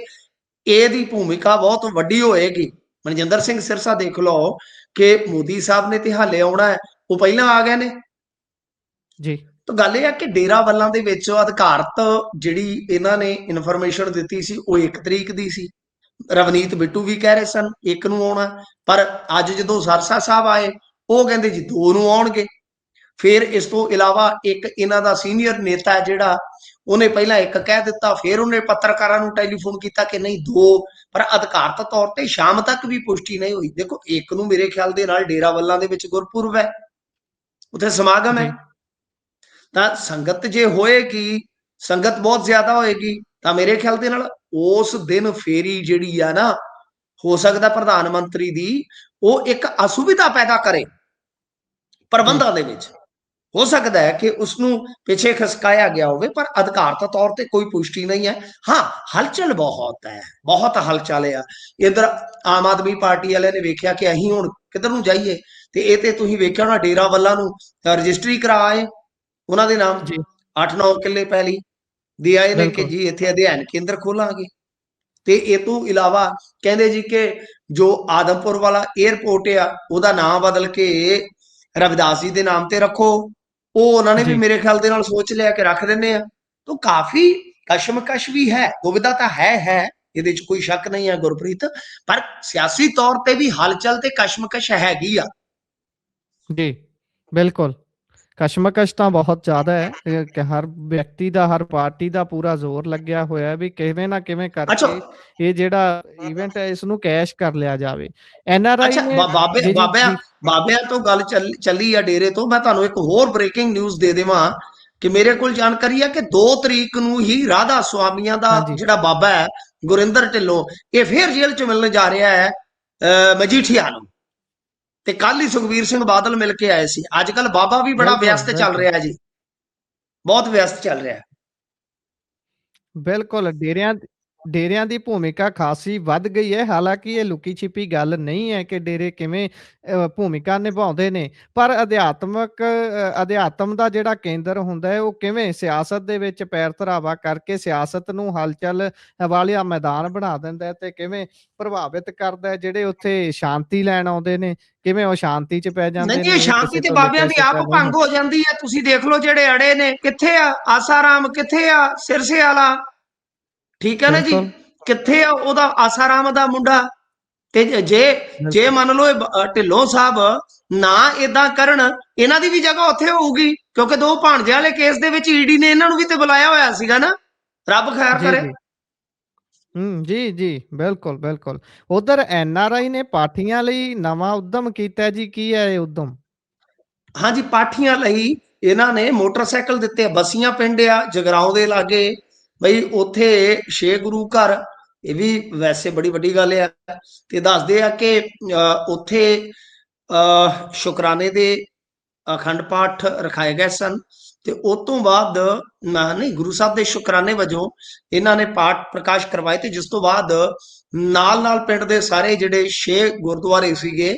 ਇਹਦੀ ਭੂਮਿਕਾ ਬਹੁਤ ਵੱਡੀ ਹੋਏਗੀ। ਮਨਜਿੰਦਰ ਸਿੰਘ ਸਿਰਸਾ ਦੇਖ ਲਓ ਕਿ ਮੋਦੀ ਸਾਹਿਬ ਨੇ ਤੇ ਹਾਲੇ ਆਉਣਾ ਹੈ, ਉਹ ਪਹਿਲਾਂ ਆ ਗਏ ਨੇ। ਜੀ, ਤਾਂ ਗੱਲ ਇਹ ਹੈ ਕਿ ਡੇਰਾਵਾਲਾਂ ਦੇ ਵਿੱਚ ਅਧਿਕਾਰਤ ਜਿਹੜੀ ਇਹਨਾਂ ਨੇ ਇਨਫੋਰਮੇਸ਼ਨ ਦਿੱਤੀ ਸੀ, ਉਹ 1 ਤਰੀਕ ਦੀ ਸੀ। ਰਵਨੀਤ ਬਿੱਟੂ ਵੀ ਕਹਿ ਰਹੇ ਸਨ 1 ਨੂੰ ਆਉਣਾ, ਪਰ ਅੱਜ ਜਦੋਂ ਸਰਸਾ ਸਾਹਿਬ ਆਏ, ਉਹ ਕਹਿੰਦੇ ਜੀ 2 ਨੂੰ ਆਉਣਗੇ। ਫਿਰ ਇਸ ਤੋਂ ਇਲਾਵਾ ਇੱਕ ਇਹਨਾਂ ਦਾ ਸੀਨੀਅਰ ਨੇਤਾ ਹੈ ਜਿਹੜਾ, ਉਹਨੇ ਪਹਿਲਾਂ 1 ਕਹਿ ਦਿੱਤਾ, ਫਿਰ ਉਹਨੇ ਪੱਤਰਕਾਰਾਂ ਨੂੰ ਟੈਲੀਫੋਨ ਕੀਤਾ ਕਿ ਨਹੀਂ 2, ਪਰ ਅਧਿਕਾਰਤ ਤੌਰ ਤੇ ਸ਼ਾਮ ਤੱਕ ਵੀ ਪੁਸ਼ਟੀ ਨਹੀਂ ਹੋਈ। ਦੇਖੋ 1 ਨੂੰ ਮੇਰੇ ਖਿਆਲ ਦੇ ਨਾਲ ਡੇਰਾਵਾਲਾਂ ਦੇ ਵਿੱਚ ਗੁਰਪੁਰਬ ਹੈ, ਉੱਥੇ ਸਮਾਗਮ ਹੈ, ਜੀ, ਤਾਂ ਸੰਗਤ ਜੇ ਹੋਏਗੀ, ਸੰਗਤ ਬਹੁਤ ਜ਼ਿਆਦਾ ਹੋਏਗੀ, ਤਾਂ ਮੇਰੇ ਖਿਆਲ ਦੇ ਨਾਲ ਉਸ ਦਿਨ ਫੇਰੀ ਜਿਹੜੀ ਆ ਨਾ, ਹੋ ਸਕਦਾ ਪ੍ਰਧਾਨ ਮੰਤਰੀ ਦੀ ਉਹ ਇੱਕ ਅਸੁਵਿਧਾ ਪੈਦਾ ਕਰੇ ਜੀ, ਪ੍ਰਬੰਧਾਂ ਦੇ ਵਿੱਚ। ਹੋ ਸਕਦਾ ਹੈ ਕਿ ਉਸਨੂੰ ਪਿੱਛੇ ਖਸਕਾਇਆ ਗਿਆ ਹੋਵੇ, ਪਰ ਅਧਿਕਾਰਤ ਤੌਰ ਤੇ ਕੋਈ ਪੁਸ਼ਟੀ ਨਹੀਂ ਹੈ। ਹਾਂ, ਹਲਚਲ ਬਹੁਤ ਹੈ, ਬਹੁਤ ਹਲਚਲ ਆ। ਇਧਰ ਆਮ ਆਦਮੀ ਪਾਰਟੀ ਵਾਲਿਆਂ ਨੇ ਵੇਖਿਆ ਕਿ ਅਸੀਂ ਹੁਣ ਕਿੱਧਰ ਨੂੰ ਜਾਈਏ, ਤੇ ਇਹ ਤੇ ਤੁਸੀਂ ਵੇਖਿਆ ਹੋਣਾ ਡੇਰਾਵਾਲਾਂ ਨੂੰ ਰਜਿਸਟਰੀ ਕਰਾਏ ਉਹਨਾਂ ਦੇ ਨਾਮ, ਜੀ, 8-9 ਕਿੱਲੇ ਪੈਲੀ ਦੇ ਆਏ ਨੇ ਕਿ ਬਿਲਕੁਲ, ਜੀ ਇੱਥੇ ਅਧਿਐਨ ਕੇਂਦਰ ਖੋਲਾਂਗੇ। ਤੇ ਇਹ ਤੋਂ ਇਲਾਵਾ ਕਹਿੰਦੇ ਜੀ ਕਿ ਜੋ ਆਦਮਪੁਰ ਵਾਲਾ 에ਅਰਪੋਰਟ ਆ, ਉਹਦਾ ਨਾਮ ਬਦਲ ਕੇ ਰਵਿਦਾਸ ਜੀ ਦੇ ਨਾਮ ਤੇ ਰੱਖੋ। ਉਹ ਉਹਨਾਂ ਨੇ ਵੀ ਜੀ, ਮੇਰੇ ਖਿਆਲ ਦੇ ਨਾਲ ਸੋਚ ਲਿਆ ਕਿ ਰੱਖ ਦਿੰਦੇ ਆ। ਤਾਂ ਕਾਫੀ ਕਸ਼ਮਕਸ਼ ਵੀ ਹੈ, ਦੁਵਿਧਾ ਤਾਂ ਹੈ, ਇਹਦੇ 'ਚ ਕੋਈ ਸ਼ੱਕ ਨਹੀਂ ਹੈ ਗੁਰਪ੍ਰੀਤ, ਪਰ ਸਿਆਸੀ ਤੌਰ ਤੇ ਵੀ ਹਲਚਲ ਤੇ ਕਸ਼ਮਕਸ਼ ਹੈਗੀ ਆ। ਜੀ, ਬਿਲਕੁਲ। ਕਸ਼ਮਕਸ਼ ਤਾਂ ਬਹੁਤ ਜ਼ਿਆਦਾ ਹੈ, ਕਿ ਹਰ ਵਿਅਕਤੀ ਦਾ, ਹਰ ਪਾਰਟੀ ਦਾ ਪੂਰਾ ਜ਼ੋਰ ਲੱਗਿਆ ਹੋਇਆ ਵੀ ਕਿਵੇਂ ਨਾ ਕਿਵੇਂ ਅੱਛਾ, ਕਰਕੇ ਇਹ ਜਿਹੜਾ ਇਵੈਂਟ ਹੈ ਇਸ ਨੂੰ ਕੈਸ਼ ਕਰ ਲਿਆ ਜਾਵੇ। ਐਨਆਰਆਈ ਅੱਛਾ, ਨੇ ਜਿਹੜੀ ਬਾਬਿਆਂ ਜੀ, ਬਾਬਿਆਂ ਤੋਂ ਗੱਲ ਚੱਲੀ ਆ ਡੇਰੇ ਤੋਂ। ਮੈਂ ਤੁਹਾਨੂੰ ਇੱਕ ਹੋਰ ਬ੍ਰੇਕਿੰਗ ਨਿਊਜ਼ ਦੇ ਦੇਵਾਂ ਕਿ ਮੇਰੇ ਕੋਲ ਜਾਣਕਾਰੀ ਹੈ ਕਿ 2 ਤਰੀਕ ਨੂੰ ਹੀ ਰਾਧਾ ਸੁਆਮੀਆਂ ਦਾ ਹਾਂਜੀ, ਜਿਹੜਾ ਬਾਬਾ ਹੈ ਗੁਰਿੰਦਰ ਢਿੱਲੋਂ, ਇਹ ਫੇਰ ਜੇਲ੍ਹ 'ਚ ਮਿਲਣ ਜਾ ਰਿਹਾ ਹੈ ਮਜੀਠੀਆ ਨੂੰ। ਤੇ ਕੱਲ ਹੀ ਸੁਖਬੀਰ ਸਿੰਘ ਬਾਦਲ ਮਿਲ ਕੇ ਆਏ ਸੀ। ਅੱਜ ਕੱਲ ਬਾਬਾ ਵੀ ਬੜਾ ਬਿਲਕੁਲ, ਵਿਅਸਤ ਚੱਲ ਬਿਲਕੁਲ, ਰਿਹਾ ਜੀ, ਬਹੁਤ ਵਿਅਸਤ ਚੱਲ ਰਿਹਾ। ਬਿਲਕੁਲ। ਡੇਰਿਆਂ ਦੀ ਭੂਮਿਕਾ ਖਾਸੀ ਵੱਧ ਗਈ ਹੈ। ਹਾਲਾਂਕਿ ਇਹ ਲੁਕੀ ਛਿਪੀ ਗੱਲ ਨਹੀਂ ਹੈ ਕਿ ਡੇਰੇ ਕਿਵੇਂ ਭੂਮਿਕਾ ਨਿਭਾਉਂਦੇ ਨੇ, ਪਰ ਅਧਿਆਤਮ ਦਾ ਜਿਹੜਾ ਕੇਂਦਰ ਹੁੰਦਾ ਹੈ ਉਹ ਕਿਵੇਂ ਸਿਆਸਤ ਦੇ ਵਿੱਚ ਪੈਰ ਧਰਾਵਾ ਕਰਕੇ ਸਿਆਸਤ ਨੂੰ ਹਲਚਲ ਵਾਲਿਆ ਮੈਦਾਨ ਬਣਾ ਦਿੰਦਾ ਹੈ ਤੇ ਕਿਵੇਂ ਪ੍ਰਭਾਵਿਤ ਕਰਦਾ ਹੈ। ਜਿਹੜੇ ਉੱਥੇ ਸ਼ਾਂਤੀ ਲੈਣ ਆਉਂਦੇ ਨੇ, ਕਿਵੇਂ ਉਹ ਸ਼ਾਂਤੀ 'ਚ ਪੈ ਨਹੀਂ ਜਾਂਦੇ ਜੀ, ਨੇ, ਇਹ ਇਹ ਸ਼ਾਂਤੀ ਕਿਸੇ ਤੇ ਤੋਂ ਬਾਬਿਆਂ ਲਿਖਿਆ ਦੀ ਆਪ ਛਿਪਿਆ ਨਹੀਂ ਭੰਗ ਹੁੰਦਾ। ਹੋ ਜਾਂਦੀ ਹੈ। ਤੁਸੀਂ ਦੇਖ ਲਓ ਜਿਹੜੇ ਅੜੇ ਨੇ, ਕਿੱਥੇ ਆ ਆਸਾਰਾਮ, ਕਿੱਥੇ ਆ ਸਿਰਸੇ ਵਾਲਾ, ਠੀਕ ਹੈ ਨਾ ਜੀ, ਬਿਲਕੁਲ, ਕਿੱਥੇ ਆ ਉਹਦਾ ਆਸਾਰਾਮ ਦਾ ਮੁੰਡਾ। ਤੇ ਜੇ ਜੇ ਬਿਲਕੁਲ, ਮੰਨ ਲਓ ਢਿੱਲੋਂ ਸਾਹਿਬ ਨਾ ਇਦਾਂ ਕਰਨ, ਇਹਨਾਂ ਦੀ ਵੀ ਜਗ੍ਹਾ ਉੱਥੇ ਹੋਊਗੀ, ਕਿਉਂਕਿ 2 ਭਾਣਜੇ ਵਾਲੇ ਕੇਸ ਦੇ ਵਿੱਚ ਈਡੀ ਨੇ ਇਹਨਾਂ ਨੂੰ ਵੀ ਤੇ ਬੁਲਾਇਆ ਹੋਇਆ ਸੀਗਾ ਨਾ। ਰੱਬ ਖੈਰ ਜੀ, ਕਰੇ। ਜੀ। ਜੀ, ਜੀ, ਬਿਲਕੁਲ, ਬਿਲਕੁਲ। ਉਧਰ ਐਨਆਰਆਈ ਨੇ ਪਾਠੀਆਂ ਲਈ ਨਵਾਂ ਉੱਦਮ ਕੀਤਾ ਜੀ, ਕੀ ਹੈ ਇਹ ਉੱਦਮ? ਹਾਂਜੀ, ਪਾਠੀਆਂ ਲਈ ਇਹਨਾਂ ਨੇ ਮੋਟਰਸਾਈਕਲ ਦਿੱਤੇ। ਬਸੀਆਂ ਪਿੰਡ ਆ ਜਗਰਾਉਂ ਦੇ ਲਾਗੇ, ਬਈ ਉੱਥੇ 6 ਗੁਰੂ ਘਰ, ਇਹ ਵੀ ਵੈਸੇ ਬੜੀ ਵੱਡੀ ਗੱਲ ਆ। ਤੇ ਦੱਸਦੇ ਆ ਕਿ ਉੱਥੇ ਸ਼ੁਕਰਾਨੇ ਦੇ ਅਖੰਡ ਪਾਠ ਰਖਾਏ ਗਏ ਸਨ, ਤੇ ਉਸ ਤੋਂ ਬਾਅਦ ਨਹੀਂ, ਗੁਰੂ ਸਾਹਿਬ ਦੇ ਸ਼ੁਕਰਾਨੇ ਵਜੋਂ ਇਹਨਾਂ ਨੇ ਪਾਠ ਪ੍ਰਕਾਸ਼ ਕਰਵਾਏ, ਤੇ ਜਿਸ ਤੋਂ ਬਾਅਦ ਨਾਲ ਪਿੰਡ ਦੇ ਸਾਰੇ ਜਿਹੜੇ 6 ਗੁਰਦੁਆਰੇ ਸੀਗੇ,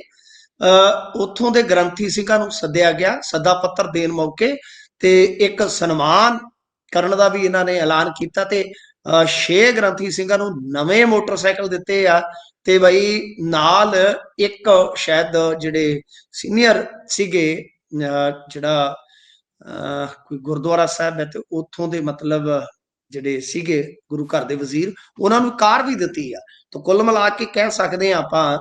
ਉੱਥੋਂ ਦੇ ਗ੍ਰੰਥੀ ਸਿੰਘਾਂ ਨੂੰ ਸੱਦਿਆ ਗਿਆ ਸੱਦਾ ਪੱਤਰ ਦੇਣ ਮੌਕੇ, ਤੇ ਇੱਕ ਸਨਮਾਨ ਕਰਨ ਦਾ ਵੀ ਇਹਨਾਂ ਨੇ ਐਲਾਨ ਕੀਤਾ। ਤੇ 6 ਗ੍ਰੰਥੀ ਸਿੰਘਾਂ ਨੂੰ ਨਵੇਂ ਮੋਟਰਸਾਈਕਲ ਦਿੱਤੇ ਆ। ਤੇ ਬਈ ਨਾਲ ਇੱਕ ਸ਼ਾਇਦ ਜਿਹੜੇ ਸੀਨੀਅਰ ਸੀਗੇ, ਜਿਹੜਾ ਕੋਈ ਗੁਰਦੁਆਰਾ ਸਾਹਿਬ ਹੈ, ਤੇ ਉੱਥੋਂ ਦੇ ਮਤਲਬ ਜਿਹੜੇ ਸੀਗੇ ਗੁਰੂ ਘਰ ਦੇ ਵਜ਼ੀਰ, ਉਹਨਾਂ ਨੂੰ ਕਾਰ ਵੀ ਦਿੱਤੀ ਆ। ਤਾਂ ਕੁੱਲ ਮਿਲਾ ਕੇ ਕਹਿ ਸਕਦੇ ਹਾਂ ਆਪਾਂ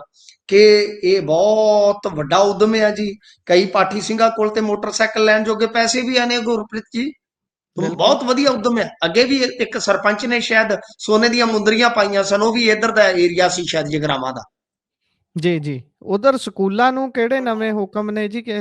ਕਿ ਇਹ ਬਹੁਤ ਵੱਡਾ ਉਦਮ ਹੈ ਜੀ। ਕਈ ਪਾਠੀ ਸਿੰਘਾਂ ਕੋਲ ਤੇ ਮੋਟਰਸਾਈਕਲ ਲੈਣ ਜੋਗੇ ਪੈਸੇ ਵੀ ਆਨੇ ਗੁਰਪ੍ਰੀਤ ਜੀ। ਬਿਲਕੁਲ। ਬਹੁਤ ਵਧੀਆ ਉਦਮ ਹੈ। ਅੱਗੇ ਵੀ ਇੱਕ ਸਰਪੰਚ ਨੇ ਸ਼ਾਇਦ ਸੋਨੇ ਦੀਆਂ ਮੁੰਦਰੀਆਂ ਪਾਈਆਂ ਸਨ, ਉਹ ਵੀ ਇੱਧਰ ਦਾ ਏਰੀਆ ਸੀ ਸ਼ਾਇਦ ਜਗਰਾਵਾਂ ਦਾ। ਜੀ, ਜੀ। ਉਧਰ ਸਕੂਲਾਂ ਨੂੰ ਕਿਹੜੇ ਨਵੇਂ ਹੁਕਮ ਨੇ ਜੀ ਕਿ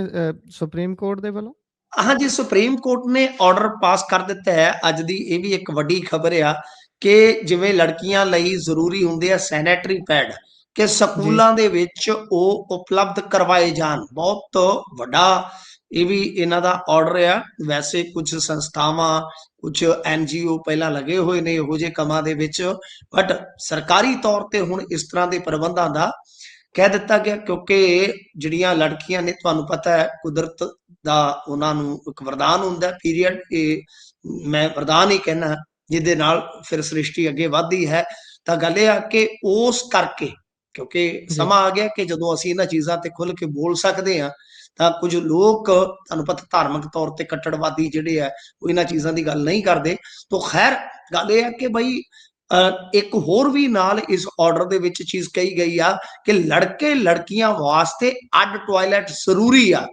ਸੁਪਰੀਮ ਕੋਰਟ ਦੇ ਵੱਲੋਂ? ਹਾਂਜੀ, ਸੁਪਰੀਮ ਕੋਰਟ ਨੇ ਆਰਡਰ ਪਾਸ ਕਰ ਦਿੱਤਾ ਹੈ। ਅੱਜ ਦੀ ਇਹ ਵੀ ਇੱਕ ਵੱਡੀ ਖਬਰ ਆ ਕਿ ਜਿਵੇਂ ਲੜਕੀਆਂ ਲਈ ਜ਼ਰੂਰੀ ਹੁੰਦੇ ਆ ਸੈਨੇਟਰੀ ਪੈਡ, ਕਿ ਜੀ, ਸਕੂਲਾਂ ਦੇ ਵਿੱਚ ਉਹ ਉਪਲਬਧ ਕਰਵਾਏ ਜਾਣ। ਬਹੁਤ ਵੱਡਾ ਇਹ ਵੀ ਇਹਨਾਂ ਦਾ ਆਰਡਰ ਆ। ਵੈਸੇ ਕੁਝ ਸੰਸਥਾਵਾਂ, ਕੁਝ ਐਨਜੀਓ ਪਹਿਲਾਂ ਲੱਗੇ ਹੋਏ ਨੇ ਇਹੋ ਜਿਹੇ ਕੰਮਾਂ ਦੇ ਵਿੱਚ, ਬਟ ਸਰਕਾਰੀ ਤੌਰ ਤੇ ਹੁਣ ਇਸ ਤਰ੍ਹਾਂ ਦੇ ਪ੍ਰਬੰਧਾਂ ਦਾ ਕਹਿ ਦਿੱਤਾ ਗਿਆ ਕਿਉਂਕਿ ਜਿਹੜੀਆਂ ਲੜਕੀਆਂ ਨੇ ਤੁਹਾਨੂੰ ਪਤਾ ਹੈ ਕੁਦਰਤ ਦਾ ਉਹਨਾਂ ਨੂੰ ਇੱਕ ਵਰਦਾਨ ਹੁੰਦਾ ਪੀਰੀਅਡ, ਇਹ ਮੈਂ ਵਰਦਾਨ ਹੀ ਕਹਿਣਾ ਜਿਹਦੇ ਨਾਲ ਫਿਰ ਸ੍ਰਿਸ਼ਟੀ ਅੱਗੇ ਵੱਧਦੀ ਹੈ। ਤਾਂ ਗੱਲ ਇਹ ਆ ਕਿ ਉਸ ਕਰਕੇ ਕਿਉਂਕਿ ਜੀ, ਸਮਾਂ ਆ ਗਿਆ ਕਿ ਜਦੋਂ ਅਸੀਂ ਇਹਨਾਂ ਚੀਜ਼ਾਂ ਤੇ ਖੁੱਲ ਕੇ ਬੋਲ ਸਕਦੇ ਹਾਂ, ਤਾਂ ਕੁਝ ਲੋਕ ਤੁਹਾਨੂੰ ਪਤਾ ਧਾਰਮਿਕ ਤੌਰ ਤੇ ਕੱਟੜਵਾਦੀ ਜਿਹੜੇ ਆ ਉਹ ਇਹਨਾਂ ਚੀਜ਼ਾਂ ਦੀ ਗੱਲ ਨਹੀਂ ਕਰਦੇ। ਤਾਂ ਖੈਰ ਗੱਲ ਇਹ ਆ ਕਿ ਬਈ ਇੱਕ ਹੋਰ ਵੀ ਨਾਲ ਇਸ ਆਰਡਰ ਦੇ ਵਿੱਚ ਚੀਜ਼ ਕਹੀ ਗਈ ਆ ਕਿ ਲੜਕੇ ਲੜਕੀਆਂ ਵਾਸਤੇ ਅੱਡ ਟਾਇਲਟ ਜ਼ਰੂਰੀ ਆ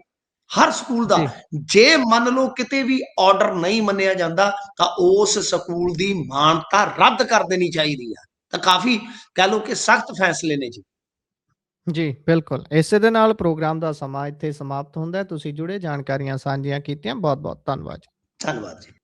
ਹਰ ਸਕੂਲ ਦਾ। ਜੀ, ਜੇ ਮੰਨ ਲਓ ਕਿਤੇ ਵੀ ਆਰਡਰ ਨਹੀਂ ਮੰਨਿਆ ਜਾਂਦਾ ਤਾਂ ਉਸ ਸਕੂਲ ਦੀ ਮਾਨਤਾ ਰੱਦ ਕਰ ਦੇਣੀ ਚਾਹੀਦੀ ਆ। ਤਾਂ ਕਾਫੀ ਕਹਿ ਲਓ ਕਿ ਸਖਤ ਫੈਸਲੇ ਨੇ ਜੀ। ਜੀ, ਬਿਲਕੁਲ। ਇਸੇ ਦੇ ਨਾਲ ਪ੍ਰੋਗਰਾਮ ਦਾ ਸਮਾਂ ਇੱਥੇ ਸਮਾਪਤ ਹੁੰਦਾ ਹੈ। ਤੁਸੀਂ ਜੁੜੇ ਜਾਣਕਾਰੀਆਂ ਸਾਂਝੀਆਂ ਕੀਤੀਆਂ। ਬਹੁਤ-ਬਹੁਤ ਧੰਨਵਾਦ ਜੀ। ਧੰਨਵਾਦ ਜੀ।